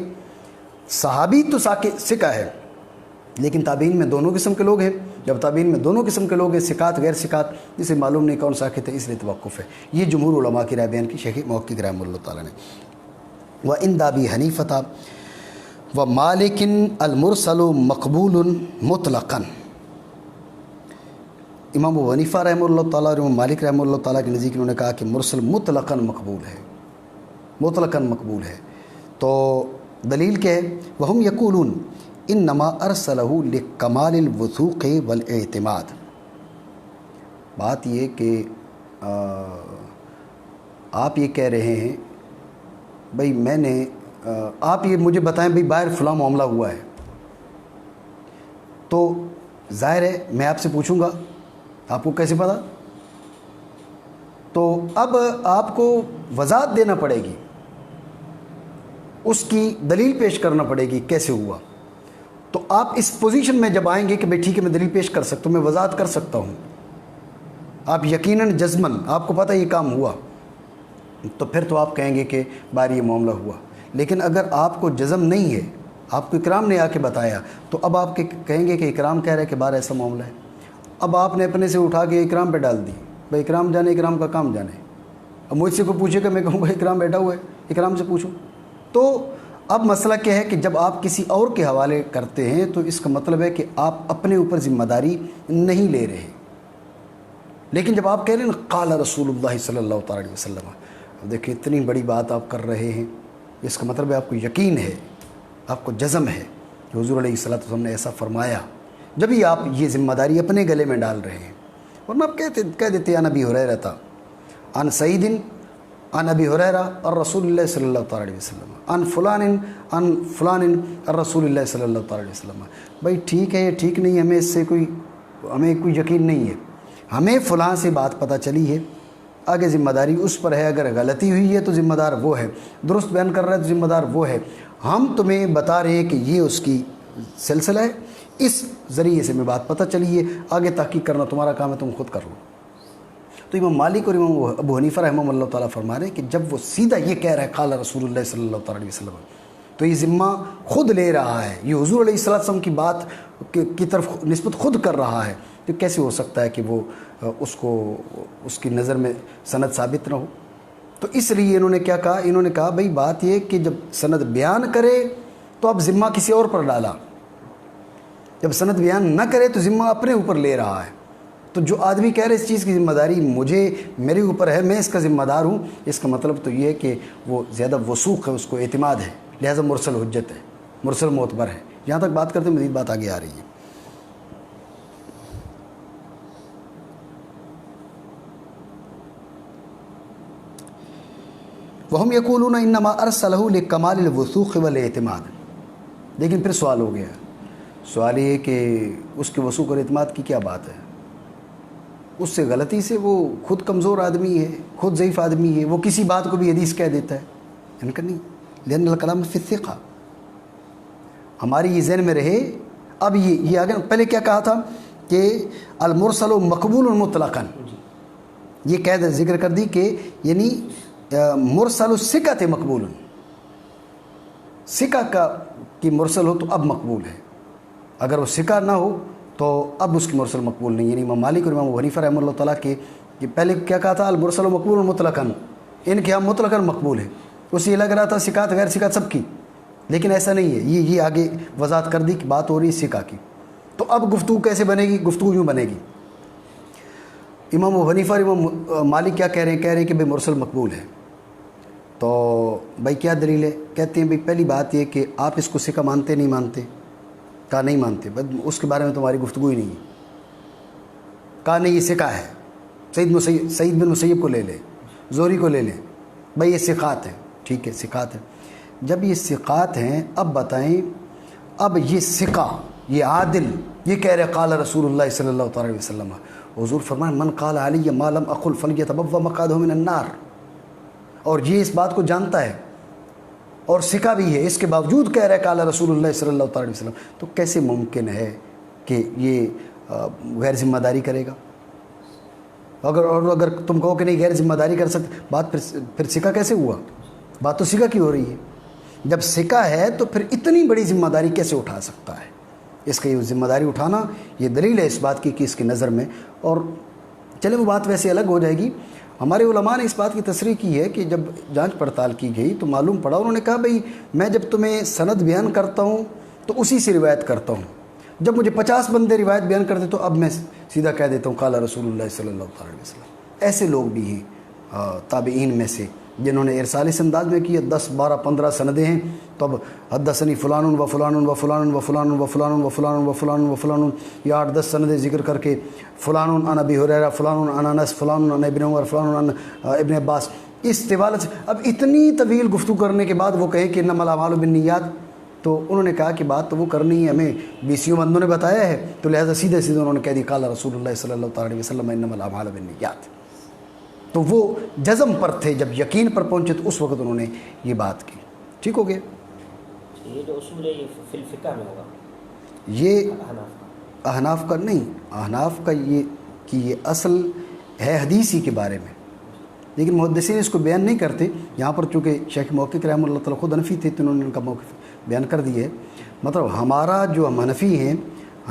صحابی تو سکا ہے، لیکن تابعین میں دونوں قسم کے لوگ ہیں، جب تابعین میں دونوں قسم کے لوگ ہیں، ثقات غیر ثقات، جسے معلوم نہیں کون ساکت ہے، اس لیے توقف ہے۔ یہ جمہور علماء کی رائے بیان کی شیخ محقق رحمہ اللہ تعالیٰ نے۔ وعند ابی حنیفہ ومالک المرسل مقبول مطلقاً، امام ابو حنیفہ رحمہ اللہ تعالیٰ اور امام مالک رحمہ اللہ تعالیٰ کے نزدیک انہوں نے کہا کہ مرسل مطلقاً مقبول ہے، مطلقاً مقبول ہے۔ تو دلیل کیا ہے؟ وہم یقولون انما ارسلہ لکمال الوثوق والاعتماد۔ بات یہ کہ آپ یہ کہہ رہے ہیں بھئی میں نے آپ یہ مجھے بتائیں بھئی باہر فلاں معاملہ ہوا ہے، تو ظاہر ہے میں آپ سے پوچھوں گا آپ کو کیسے پتا؟ تو اب آپ کو وضاحت دینا پڑے گی، اس کی دلیل پیش کرنا پڑے گی کیسے ہوا۔ تو آپ اس پوزیشن میں جب آئیں گے کہ بھئی ٹھیک ہے میں دلیل پیش کر سکتا ہوں، میں وضاحت کر سکتا ہوں، آپ یقیناً جزماً آپ کو پتہ یہ کام ہوا، تو پھر تو آپ کہیں گے کہ باہر یہ معاملہ ہوا۔ لیکن اگر آپ کو جزم نہیں ہے، آپ کو اکرام نے آ کے بتایا، تو اب آپ کہیں گے کہ اکرام کہہ رہا ہے کہ باہر ایسا معاملہ ہے۔ اب آپ نے اپنے سے اٹھا کے اکرام پہ ڈال دی، بھئی اکرام جانے، اکرام کا کام جانے۔ اب مجھ سے کوئی پوچھے گا میں کہوں گا اکرام بیٹھا ہوا ہے، اکرام سے پوچھو۔ تو اب مسئلہ کیا ہے کہ جب آپ کسی اور کے حوالے کرتے ہیں تو اس کا مطلب ہے کہ آپ اپنے اوپر ذمہ داری نہیں لے رہے۔ لیکن جب آپ کہہ رہے ہیں نا قال رسول اللہ صلی اللہ تعالیٰ علیہ وسلم، اب دیکھیں اتنی بڑی بات آپ کر رہے ہیں، اس کا مطلب ہے آپ کو یقین ہے، آپ کو جزم ہے کہ حضور علیہ الصلوۃ والسلام نے ایسا فرمایا، جب ہی آپ یہ ذمہ داری اپنے گلے میں ڈال رہے ہیں۔ ورنہ آپ کہہ دیتے عن ابی ہریرہ عن سعید عن ابی ہریرہ اور رسول اللہ صلی اللہ تعالیٰ علیہ وسلم عن فلان اور رسول اللہ صلی اللہ تعالیٰ علیہ وسلم۔ بھائی ٹھیک ہے یہ ٹھیک نہیں، ہمیں کوئی یقین نہیں ہے، ہمیں فلاں سے بات پتہ چلی ہے، آگے ذمہ داری اس پر ہے، اگر غلطی ہوئی ہے تو ذمہ دار وہ ہے، درست بیان کر رہا ہے تو ذمہ دار وہ ہے۔ ہم تمہیں بتا رہے ہیں کہ یہ اس کی سلسلہ ہے، اس ذریعے سے میں بات پتہ چلی ہے، آگے تحقیق کرنا تمہارا کام ہے، تم خود کر لو۔ تو امام مالک اور امام ابو حنیفہ رحمہ اللہ تعالیٰ فرما رہے ہیں کہ جب وہ سیدھا یہ کہہ رہا ہے قال رسول اللہ صلی اللہ تعالیٰ علیہ وسلم، تو یہ ذمہ خود لے رہا ہے، یہ حضور علیہ السلام کی بات کی طرف نسبت خود کر رہا ہے، تو کیسے ہو سکتا ہے کہ وہ اس کی نظر میں سند ثابت نہ ہو؟ تو اس لیے انہوں نے کیا کہا؟ انہوں نے کہا بھئی بات یہ کہ جب سند بیان کرے تو اب ذمہ کسی اور پر ڈالا، جب سند بیان نہ کرے تو ذمہ اپنے اوپر لے رہا ہے۔ تو جو آدمی کہہ رہے اس چیز کی ذمہ داری میرے اوپر ہے، میں اس کا ذمہ دار ہوں، اس کا مطلب تو یہ ہے کہ وہ زیادہ وثوق ہے، اس کو اعتماد ہے، لہٰذا مرسل حجت ہے، مرسل معتبر ہے۔ یہاں تک بات کرتے مزید بات آگے آ رہی ہے۔ وہم یقولون انما ارسلہ لکمال الوثوق والاعتماد۔ لیکن پھر سوال ہو گیا، سوال یہ کہ اس کے وثوق اور اعتماد کی کیا بات ہے؟ اس سے غلطی سے وہ خود کمزور آدمی ہے، خود ضعیف آدمی ہے، وہ کسی بات کو بھی حدیث کہہ دیتا ہے، ان کا نہیں، لأن الکلام فی الثقہ، ہماری یہ ذہن میں رہے۔ اب یہ آگے پہلے کیا کہا تھا کہ المرسل مقبول مطلقاً، یہ قید ذکر کر دی کہ یعنی مرسل الثقۃ مقبول، ثقہ کی مرسل ہو تو اب مقبول ہے، اگر وہ ثقہ نہ ہو تو اب اس کی مرسل مقبول نہیں. یعنی امام مالک اور امام ابو حنیفہ رحمہ اللہ تعالیٰ کے کہ پہلے کیا کہا تھا المرسل مقبول مطلقاً، ان کے یہاں مطلقاً مقبول ہے، اسی لگ رہا تھا ثقات غیر ثقات سب کی، لیکن ایسا نہیں ہے. یہ آگے وضاحت کر دی کہ بات ہو رہی ہے ثقہ کی. تو اب گفتگو کیسے بنے گی؟ گفتگو یوں بنے گی، امام ابو حنیفہ اور امام مالک کیا کہہ رہے ہیں کہ بھائی مرسل مقبول ہے. تو بھائی کیا دلیل ہے؟ کہتے ہیں بھائی پہلی بات یہ کہ آپ اس کو ثقہ مانتے نہیں مانتے؟ کہا نہیں مانتے، بس اس کے بارے میں تمہاری گفتگو ہی نہیں ہے. کہا نہیں یہ ثقہ ہے، سعید بن مسیب کو لے لیں، زہری کو لے لیں، بھائی یہ ثقات ہیں. ٹھیک ہے ثقات ہیں. جب یہ ثقات ہیں اب بتائیں، اب یہ ثقہ یہ عادل یہ کہہ رہے قال رسول اللہ صلی اللہ علیہ وسلم، حضور فرمائے من قال علی ما لم اقل فلیتبوأ مقعدہ من النار، اور یہ اس بات کو جانتا ہے اور ثقہ بھی ہے، اس کے باوجود کہہ رہا ہے قال رسول اللہ صلی اللہ علیہ وسلم. تو کیسے ممکن ہے کہ یہ غیر ذمہ داری کرے گا؟ اگر تم کہو کہ نہیں غیر ذمہ داری کر سکتے، بات پھر ثقہ کیسے ہوا؟ بات تو ثقہ کی ہو رہی ہے. جب ثقہ ہے تو پھر اتنی بڑی ذمہ داری کیسے اٹھا سکتا ہے؟ اس کا یہ ذمہ داری اٹھانا یہ دلیل ہے اس بات کی کہ اس کی نظر میں. اور چلے وہ بات ویسے الگ ہو جائے گی. ہمارے علماء نے اس بات کی تصریح کی ہے کہ جب جانچ پڑتال کی گئی تو معلوم پڑا، انہوں نے کہا بھئی میں جب تمہیں سند بیان کرتا ہوں تو اسی سے روایت کرتا ہوں، جب مجھے 50 بندے روایت بیان کرتے تو اب میں سیدھا کہہ دیتا ہوں قال رسول اللہ صلی اللہ علیہ وسلم. ایسے لوگ بھی ہیں تابعین میں سے جنہوں نے ارسال اس انداز میں کی 10 12 15 سندیں ہیں. تو اب حدثنی فلان و فلان و فلان و فلان و فلان و فلان و فلان و فلان، یہ 8 10 سندیں ذکر کر کے فلان عن ابی ہریرہ، فلان عن انس، فلان عن ابن عمر، فلان عن ابن عباس، اس طوالت سے اب اتنی طویل گفتگو کرنے کے بعد وہ کہیں کہ انما الاعمال بالنیات. تو انہوں نے کہا کہ بات تو وہ کرنی ہے، ہمیں 20 بندوں نے بتایا ہے، تو لہذا سیدھے انہوں نے کہہ دی قال رسول اللہ صلی اللہ علیہ وسلم انما الاعمال بالنیات. تو وہ جزم پر تھے، جب یقین پر پہنچے تو اس وقت انہوں نے یہ بات کی. ٹھیک ہو گیا؟ یہ جو اصول ہے یہ فی الفقہ میں ہوگا، یہ احناف کا نہیں، احناف کا یہ اصل ہے حدیث ہی کے بارے میں، لیکن محدثین اس کو بیان نہیں کرتے. یہاں پر چونکہ شیخ محقق رحمہ اللہ تعالیٰ خود حنفی تھے تو انہوں نے ان کا موقف بیان کر دی ہے. مطلب ہمارا جو ہم حنفی ہیں،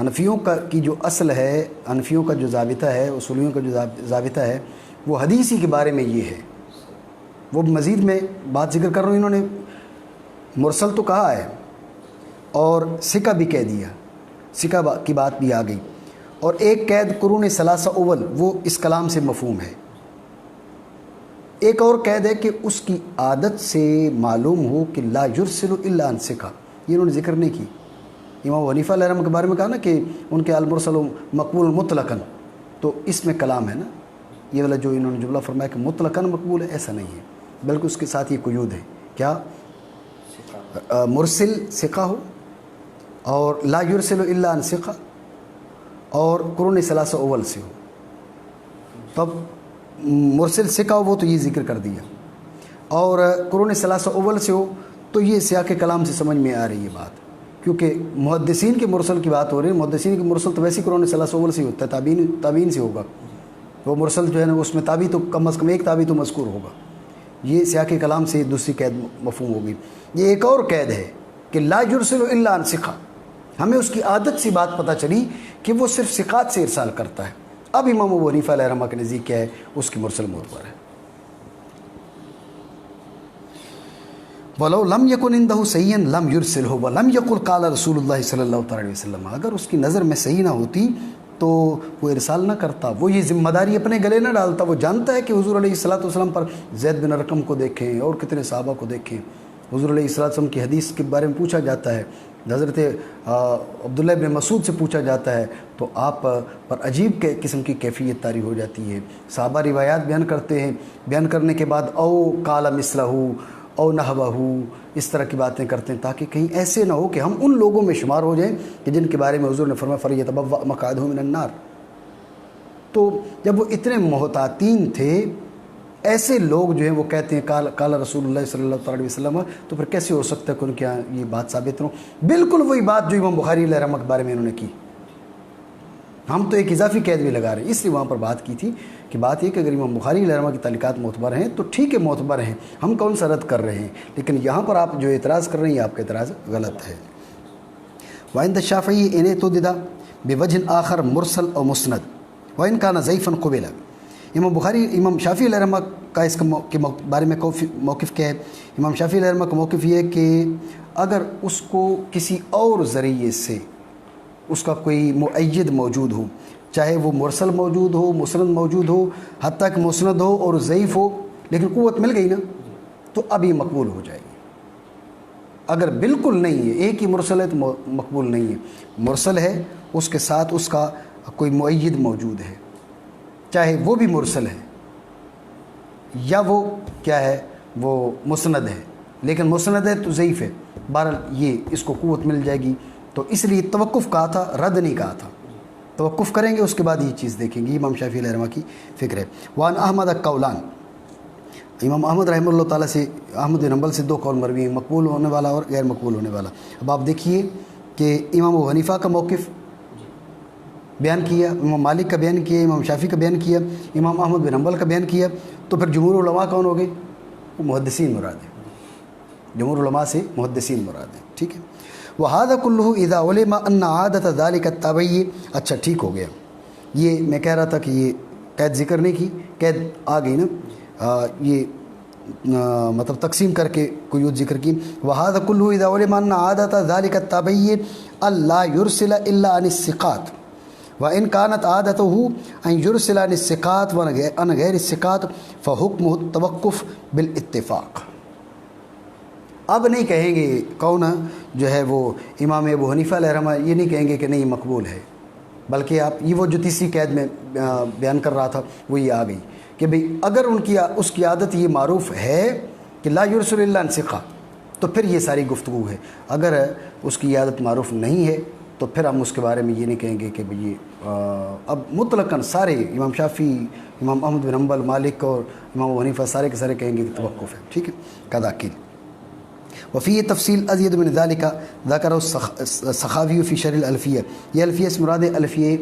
حنفیوں کی جو اصل ہے، حنفیوں کا جو ضابطہ ہے، اصولیوں کا جو ضابطہ ہے وہ حدیث ہی کے بارے میں یہ ہے. وہ مزید میں بات ذکر کر رہا ہوں، انہوں نے مرسل تو کہا ہے اور ثقہ بھی کہہ دیا، ثقہ کی بات بھی آ گئی. اور ایک قید قرون ثلاثہ اول وہ اس کلام سے مفہوم ہے. ایک اور قید ہے کہ اس کی عادت سے معلوم ہو کہ لا یرسل الا عن ثقہ، یہ انہوں نے ذکر نہیں کی. امام ابو حنیفہ علیہ رحمہ کے بارے میں کہا نا کہ ان کے المرسل مقبول مطلقاً، تو اس میں کلام ہے نا، یہ والا جو انہوں نے جملہ فرمایا کہ مطلقاً مقبول ہے، ایسا نہیں ہے، بلکہ اس کے ساتھ یہ قیود ہے کیا مرسل ثقہ ہو اور لا یرسل الا عن ثقہ اور قرون ثلاثہ اول سے ہو. تب مرسل ثقہ ہو وہ تو یہ ذکر کر دیا، اور قرون ثلاثہ اول سے ہو تو یہ سیاق کلام سے سمجھ میں آ رہی ہے بات، کیونکہ محدثین کے مرسل کی بات ہو رہی ہے. محدثین کے مرسل تو ویسے قرون ثلاثہ اول سے ہی ہوتا ہے، تابعین سے ہوگا. وہ مرسل جو ہے نا اس میں تابعی تو کم از کم ایک تابعی تو مذکور ہوگا. یہ سیاق کلام سے دوسری قید مفہوم ہوگی. یہ ایک اور قید ہے کہ لا یرسل الا عن ثقہ، ہمیں اس کی عادت سی بات پتہ چلی کہ وہ صرف ثقات سے ارسال کرتا ہے. اب امام ابو حنیفہ علیہ رحمہ کے نزدیک کیا ہے؟ اس کی مرسل معتبر ہے. وَلَوْ لَمْ يَكُنْ عِنْدَهُ صَحِيحًا لَمْ يُرْسِلْهُ وَلَمْ يَقُلْ قَالَ رسول اللہ صلی اللہ علیہ وسلم. اگر اس کی نظر میں صحیح نہ ہوتی تو وہ ارسال نہ کرتا، وہ یہ ذمہ داری اپنے گلے نہ ڈالتا. وہ جانتا ہے کہ حضور علیہ الصلوۃ والسلام پر زید بن ارقم کو دیکھیں اور کتنے صحابہ کو دیکھیں. حضور علیہ الصلوۃ والسلام کی حدیث کے بارے میں پوچھا جاتا ہے، حضرت عبداللہ ابن مسعود سے پوچھا جاتا ہے تو آپ پر عجیب قسم کی کیفیت طاری ہو جاتی ہے. صحابہ روایات بیان کرتے ہیں، بیان کرنے کے بعد او قال مثلہ او نحوہ اس طرح کی باتیں کرتے ہیں تاکہ کہیں ایسے نہ ہو کہ ہم ان لوگوں میں شمار ہو جائیں کہ جن کے بارے میں حضور نے فرمایا فلیتبوأ مقعدہ من النار. تو جب وہ اتنے محتاطین تھے، ایسے لوگ جو ہیں وہ کہتے ہیں قال رسول اللہ صلی اللہ علیہ وسلم، تو پھر کیسے ہو سکتا ہے کہ ان کے یہاں یہ بات ثابت نہ ہو؟ بالکل وہی بات جو امام بخاری علیہ رحمہ کے بارے میں انہوں نے کی. ہم تو ایک اضافی قید بھی لگا رہے ہیں، اس لیے وہاں پر بات کی تھی کہ بات یہ کہ اگر امام بخاری علیہ رحمہ کی تعلیقات معتبر ہیں تو ٹھیک ہے، معتبر ہیں، ہم کون سا رد کر رہے ہیں، لیکن یہاں پر آپ جو اعتراض کر رہے ہیں یہ آپ کا اعتراض غلط ہے۔ وعند الشافعی ان اعتدد بوجہ آخر مرسل اور مسند وان کان ضعیفا قبل۔ امام شافعی علیہ رحمہ کا اس کے بارے میں موقف کیا ہے؟ امام شافعی علیہ رحمہ کا موقف یہ ہے کہ اگر اس کو کسی اور ذریعے سے اس کا کوئی مؤید موجود ہو، چاہے وہ مرسل موجود ہو، مسند موجود ہو، حتیٰ کہ مسند ہو اور ضعیف ہو، لیکن قوت مل گئی نا تو اب یہ مقبول ہو جائے گی۔ اگر بالکل نہیں ہے، ایک ہی مرسل ہے تو مقبول نہیں ہے، مرسل ہے اس کے ساتھ اس کا کوئی مؤید موجود ہے، چاہے وہ بھی مرسل ہے یا وہ کیا ہے، وہ مسند ہے، لیکن مسند ہے تو ضعیف ہے، بہرحال یہ اس کو قوت مل جائے گی۔ تو اس لیے توقف کہا تھا، رد نہیں کہا تھا، توقف کریں گے اس کے بعد یہ چیز دیکھیں گے۔ امام شافعی علیہ رحمہ کی فکر ہے۔ وعن احمد قولان، امام احمد رحمہ اللہ تعالیٰ سے، احمد بن حنبل سے دو قول مروی ہیں، مقبول ہونے والا اور غیر مقبول ہونے والا۔ اب آپ دیکھیے کہ امام ابو حنیفہ کا موقف بیان کیا، امام مالک کا بیان کیا، امام شافعی کا بیان کیا، امام احمد بن حنبل کا بیان کیا، تو پھر جمہور علماء کون ہو گئے؟ وہ محدثین مراد ہیں، جمہور علماء سے محدثین مراد ہیں، ٹھیک ہے۔ وَهَذَا كُلُّهُ إِذَا عُلِمَ أَنَّ عَادَةَ ذَلِكَ التَّابِعِيِّ۔ اچھا ٹھیک ہو گیا، یہ میں کہہ رہا تھا کہ یہ قید ذکر نہیں کی، قید آ گئی نا، یہ مطلب تقسیم کر کے کوئی ذکر کی۔ وَهَذَا كُلُّهُ إِذَا عُلِمَ أَنَّ عَادَةَ ذَلِكَ التَّابِعِيِّ أَلَّا يُرْسِلَ إِلَّا عَنِ الثِّقَاتِ وَإِنْ كَانَتْ عَادَتُهُ أَنْ يُرْسِلَ عَنِ الثِّقَاتِ وَعَنْ غَيْرِ الثِّقَاتِ فَحُكْمُهُ التَّوَقُّفُ بِالاتِّفَاقِ۔ اب نہیں کہیں گے کون جو ہے وہ امام ابو حنیفہ علیہ رحمہ، یہ نہیں کہیں گے کہ نہیں مقبول ہے، بلکہ آپ یہ وہ جو تیسری قید میں بیان کر رہا تھا وہ یہ آ گئی کہ بھئی اگر اس کی عادت یہ معروف ہے کہ لا یرسل الا عن ثقہ، تو پھر یہ ساری گفتگو ہے۔ اگر اس کی عادت معروف نہیں ہے تو پھر ہم اس کے بارے میں یہ نہیں کہیں گے کہ بھئی یہ اب مطلقاً سارے امام شافعی، امام احمد بن حنبل، مالک اور امام ابو حنیفہ سارے کے سارے کہیں گے کہ توقف ہے، ٹھیک ہے، قداکل۔ وفی تفصیل ازید من ذالک ذکر السخاوی فی شرح الالفیہ، یہ الفیہ سے مراد الفیہ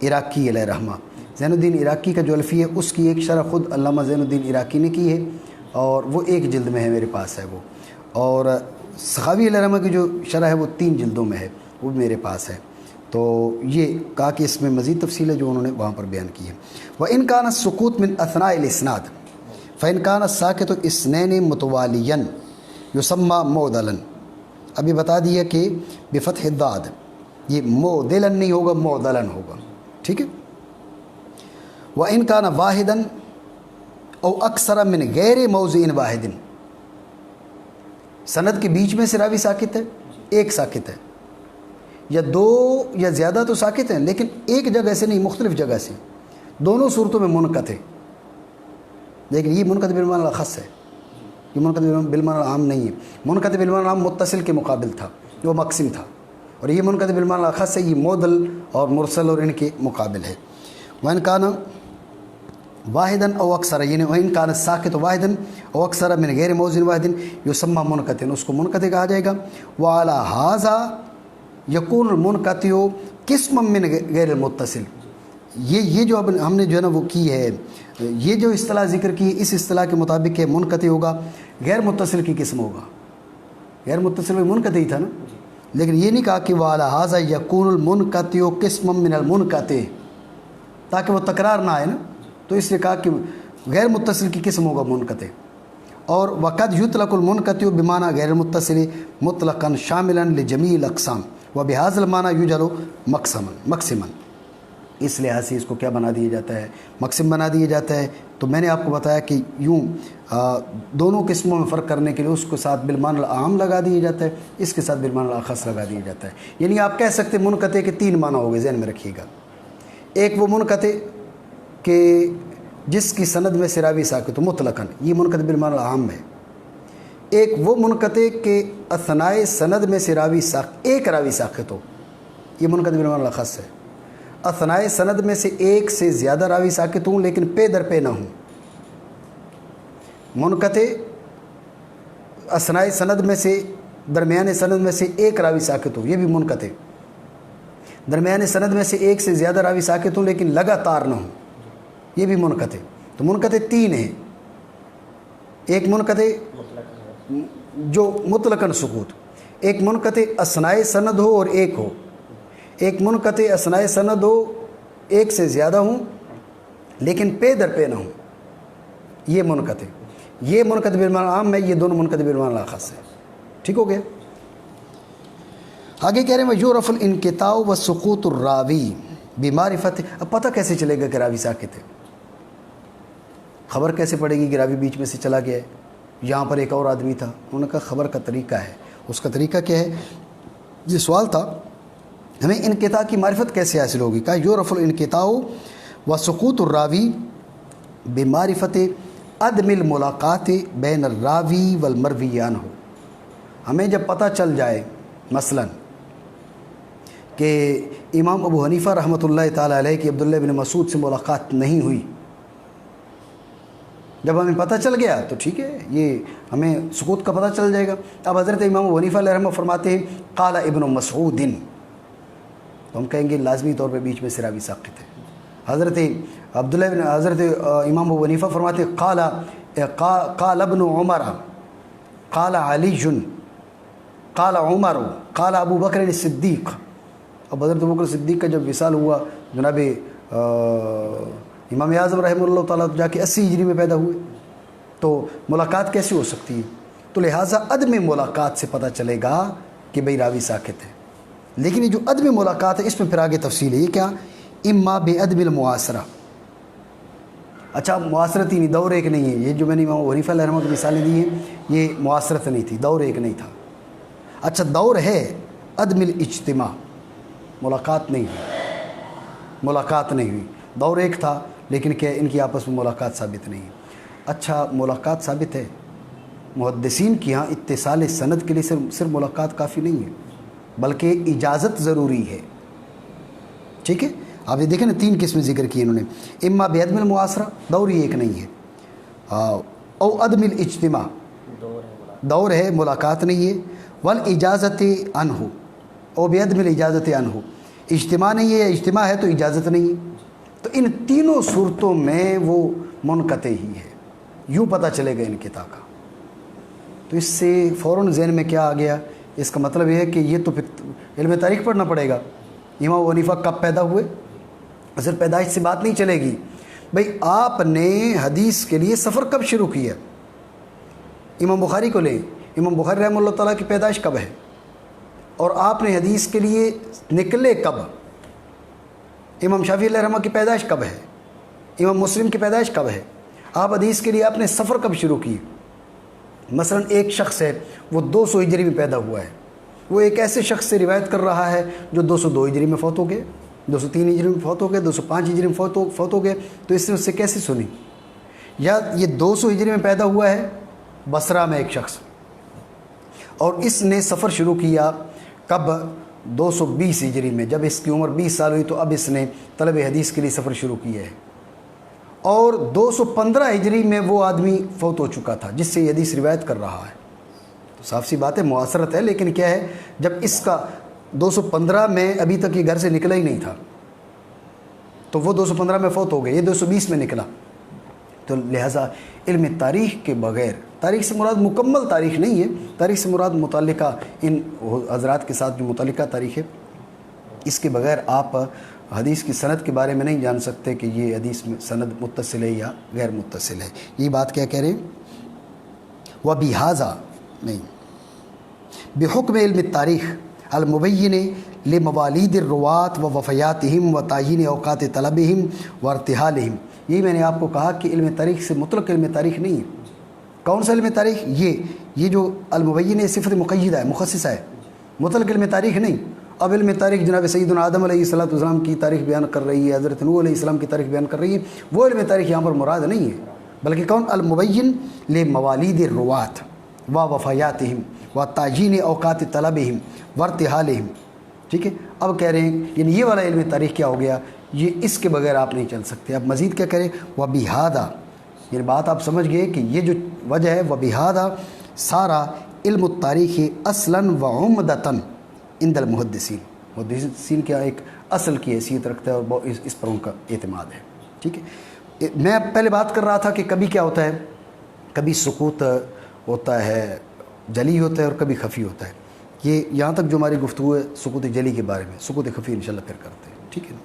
عراقی علیہ رحمہ، زین الدین عراقی کا جو الفیہ ہے اس کی ایک شرح خود علامہ زین الدین عراقی نے کی ہے، اور وہ ایک جلد میں ہے، میرے پاس ہے وہ، اور سخاوی علیہ رحمہ کی جو شرح ہے وہ 3 جلدوں میں ہے، وہ بھی میرے پاس ہے۔ تو یہ کہا کہ اس میں مزید تفصیل ہے جو انہوں نے وہاں پر بیان کی ہے۔ وَإِنْ كَانَ السُّقُوطُ مِنْ أَثْنَاءِ الْإِسْنَادِ فَإِنْ كَانَ السَّاقِطُ اثْنَيْنِ مُتَوَالِيًا یسمى معدلا۔ ابھی بتا دیا کہ بفتح الضاد، یہ معدلا نہیں ہوگا، معدلا ہوگا، ٹھیک ہے۔ وَإِنْ كَانَ وَاحِدًا أَوْ أَكْثَرَ مِنْ غَيْرِ مَوْضِعٍ وَاحِدٍ، سند کے بیچ میں سے راوی ساکت ہے، ایک ساکت ہے، یا 2 یا زیادہ تو ساکت ہیں لیکن ایک جگہ سے نہیں، مختلف جگہ سے، دونوں صورتوں میں منقطع ہے، لیکن یہ منقطع بالمعنی الاخص ہے، یہ منقطع بالمعنی العام نہیں ہے۔ منقطع بالمعنی العام متصل کے مقابل تھا، وہ مقسم تھا، اور یہ منقطع بالمعنی الاخص ہے، یہ معدل اور مرسل اور ان کے مقابل ہے۔ وَإِنْ كَانَ واحداً او اکثر، یعنی وَإِنْ كَانَ السَّاقِطُ واحداً او اکثر من غیر موضع واحد یسمى منقطع، اس کو منقطع کہا جائے گا۔ وعلى هذا یکون المنقطع قسما من غیر المتصل، یہ جو اب ہم نے جو ہے نا وہ کی ہے، یہ جو اصطلاح ذکر کی اس اصطلاح کے مطابق کہ منقطع ہوگا، غیر متصل کی قسم ہوگا، غیر متصل میں منقطع ہی تھا نا، لیکن یہ نہیں کہا کہ وعلى هذا یکون المنقطع قسما من المنقطع، تاکہ وہ تکرار نہ آئے نا، تو اس لیے کہا کہ غیر متصل کی قسم ہوگا منقطع۔ اور وقد یطلق المنقطع بمعنى غیر المتصل مطلقا شاملا لجمیع الاقسام وبهذا المعنى یجعل مقسما، اس لحاظ سے اس کو کیا بنا دیا جاتا ہے، مقسم بنا دیا جاتا ہے۔ تو میں نے آپ کو بتایا کہ یوں دونوں قسموں میں فرق کرنے کے لیے اس کو ساتھ بالمعنی العام لگا دیا جاتا ہے، اس کے ساتھ بالمعنی الاخص لگا دیا جاتا ہے۔ یعنی آپ کہہ سکتے منقطع کے 3 معنی ہو گئے، ذہن میں رکھیے گا۔ ایک وہ منقطع کہ جس کی سند میں سے راوی ساکت ہو مطلقاً، یہ منقطع بالمعنی العام ہے۔ ایک وہ منقطع کہ اثناء سند میں سے راوی ایک راوی ساکت ہو، یہ منقطع بالمعنی الاخص ہے۔ اثناء سند میں سے ایک سے زیادہ راوی ساکت ہوں لیکن پے در پے نہ ہوں، منقطع اثناء سند میں سے، درمیان سند میں سے ایک راوی ساکت ہو، یہ بھی منقطع۔ درمیان سند میں سے ایک سے زیادہ راوی ساکت ہوں لیکن لگاتار نہ ہوں، یہ بھی منقطع۔ تو منقطع تین ہیں، ایک منقطع جو مطلقاً سکوت، ایک منقطع اثناء سند ہو اور ایک ہو، ایک منقطع اثناء سند ہو ایک سے زیادہ ہوں لیکن پے در پے نہ ہوں، یہ منقطع۔ یہ منقطع بالمعنی عام ہے، یہ دونوں منقطع بالمعنی خاص ہے۔ ٹھیک ہو گیا؟ آگے کہہ رہے ہیں وَيُعْرَفُ الْانْقِطَاعُ وَسُقُوطُ الرَّاوِي بِمَعْرِفَتِ۔ اب پتہ کیسے چلے گا کہ راوی ساکت ہے؟ خبر کیسے پڑے گی کہ راوی بیچ میں سے چلا گیا ہے؟ یہاں پر ایک اور آدمی تھا، انہوں نے کہا خبر کا طریقہ ہے، اس کا طریقہ کیا ہے؟ یہ سوال تھا ہمیں انقطاع کی معرفت کیسے حاصل ہوگی؟ کہا یعرف الانقطاع وسقوط الراوی بمعرفت عدم الملاقات بین الراوی والمروی عنہ۔ ہمیں جب پتہ چل جائے مثلا کہ امام ابو حنیفہ رحمۃ اللہ تعالیٰ علیہ کی عبداللہ بن مسعود سے ملاقات نہیں ہوئی، جب ہمیں پتہ چل گیا تو ٹھیک ہے، یہ ہمیں سقوط کا پتہ چل جائے گا۔ اب حضرت امام ابو حنیفہ علیہ رحمہ فرماتے ہیں قال ابن مسعود، تو ہم کہیں گے لازمی طور پہ بیچ میں سے راوی ساقط ہے۔ حضرت امام ابو حنیفہ فرماتے ہیں قال ابن عمر قال علی قال عمر قال ابو بکر صدیق۔ اب حضرت ابو بکر صدیق کا جب وصال ہوا، جناب امام اعظم رحمہ اللہ تعالیٰ جا کے 80 ہجری میں پیدا ہوئے، تو ملاقات کیسے ہو سکتی ہے؟ تو لہٰذا عدم ملاقات سے پتہ چلے گا کہ بھئی راوی ساکت ہے۔ لیکن یہ جو عدم ملاقات ہے اس میں پھر آگے تفصیل ہے، یہ کیا؟ اما بعدم المعاصرہ۔ اچھا معاصرتی نہیں، دور ایک نہیں ہے، یہ جو میں نے امام ابو حنیفہ علیہ رحمہ کی مثالیں دی ہیں یہ معاصرت نہیں تھی، دور ایک نہیں تھا۔ اچھا دور ہے عدم الاجتماع، ملاقات نہیں ہوئی، ملاقات نہیں ہوئی، دور ایک تھا لیکن کہ ان کی آپس میں ملاقات ثابت نہیں ہے۔ اچھا ملاقات ثابت ہے، محدثین کی ہاں اتصال سند کے لیے صرف ملاقات کافی نہیں ہے بلکہ اجازت ضروری ہے۔ ٹھیک ہے، آپ یہ دیکھیں نا 3 قسمیں ذکر کی انہوں نے، اما بعدم المعاصرہ، دور ہی ایک نہیں ہے، او عدم الاجتماع، دور ہے ملاقات نہیں ہے، والاجازت عنہ، او بعدم الاجازت عنہ، اجتماع نہیں ہے، اجتماع ہے تو اجازت نہیں ہے، تو ان تینوں صورتوں میں وہ منقطع ہی ہے۔ یوں پتہ چلے گا انقطاع کا۔ تو اس سے فوراً ذہن میں کیا آ گیا؟ اس کا مطلب یہ ہے کہ یہ تو پھر علم تاریخ پڑھنا پڑے گا، امام ابو حنیفہ کب پیدا ہوئے، صرف پیدائش سے بات نہیں چلے گی، بھئی آپ نے حدیث کے لیے سفر کب شروع کیا؟ امام بخاری کو لیں، امام بخاری رحمہ اللہ تعالیٰ کی پیدائش کب ہے، اور آپ نے حدیث کے لیے نکلے کب؟ امام شافعی علیہ رحمہ کی پیدائش کب ہے؟ امام مسلم کی پیدائش کب ہے؟ آپ حدیث کے لیے آپ نے سفر کب شروع کی؟ مثلا ایک شخص ہے وہ 200 ہجری میں پیدا ہوا ہے، وہ ایک ایسے شخص سے روایت کر رہا ہے جو 202 ہجری میں فوت ہو گئے، 203 ہجری میں فوت ہو گئے، 205 ہجری میں فوت ہو گئے، تو اس نے اس سے کیسے سنی؟ یا یہ 200 ہجری میں پیدا ہوا ہے بصرہ میں ایک شخص، اور اس نے سفر شروع کیا کب؟ 220 ہجری میں، جب اس کی عمر 20 سال ہوئی تو اب اس نے طلب حدیث کے لیے سفر شروع کیا ہے، اور 215 ہجری میں وہ آدمی فوت ہو چکا تھا جس سے یہ حدیث روایت کر رہا ہے۔ تو صاف سی بات ہے معاصرت ہے، لیکن کیا ہے جب اس کا 215 میں ابھی تک یہ گھر سے نکلا ہی نہیں تھا تو وہ 215 میں فوت ہو گئے، یہ 220 میں نکلا، تو لہٰذا علم تاریخ کے بغیر، تاریخ سے مراد مکمل تاریخ نہیں ہے، تاریخ سے مراد متعلقہ ان حضرات کے ساتھ جو متعلقہ تاریخ ہے، اس کے بغیر آپ حدیث کی سند کے بارے میں نہیں جان سکتے کہ یہ حدیث میں سند متصل ہے یا غیر متصل ہے۔ یہ بات کیا کہہ رہے ہیں؟ وَبِهَذَا نہیں، بحکم علم التاریخ المبین لموالید الرواة ووفیاتہم وتعیین اوقات طلبہم وارتحالہم۔ یہی میں نے آپ کو کہا کہ علم تاریخ سے مطلق علم تاریخ نہیں ہے۔ کون سا علم تاریخ؟ یہ جو المبین صفت مقیدہ ہے، مخصصہ ہے، مطلق علم تاریخ نہیں۔ اب علم تاریخ جناب سیدنا آدم علیہ السلام کی تاریخ بیان کر رہی ہے، حضرت نوح علیہ السلام کی تاریخ بیان کر رہی ہے، وہ علم تاریخ یہاں پر مراد نہیں ہے، بلکہ کون؟ المبین لموالید الرواة ووفیاتہم وتعیین اوقات طلبہم وارتحالہم۔ ٹھیک ہے، اب کہہ رہے ہیں یعنی یہ والا علم تاریخ کیا ہو گیا، یہ اس کے بغیر آپ نہیں چل سکتے۔ اب مزید کیا کریں؟ وَبِهَذَا، یہ بات آپ سمجھ گئے کہ یہ جو وجہ ہے، وَبِهَذَا سارا علم التاریخ اصلاً وعمدتاً عند المحدثین، محدثین کیا ایک اصل کی حیثیت رکھتا ہے اور اس پر ان کا اعتماد ہے. ٹھیک ہے. میں پہلے بات کر رہا تھا کہ کبھی کیا ہوتا ہے, کبھی سکوت ہوتا ہے, جلی ہوتا ہے, اور کبھی خفی ہوتا ہے. یہ یہاں تک جو ہماری گفتگو ہے سکوت جلی کے بارے میں, سکوت خفی انشاءاللہ پھر کرتے ہیں. ٹھیک ہے.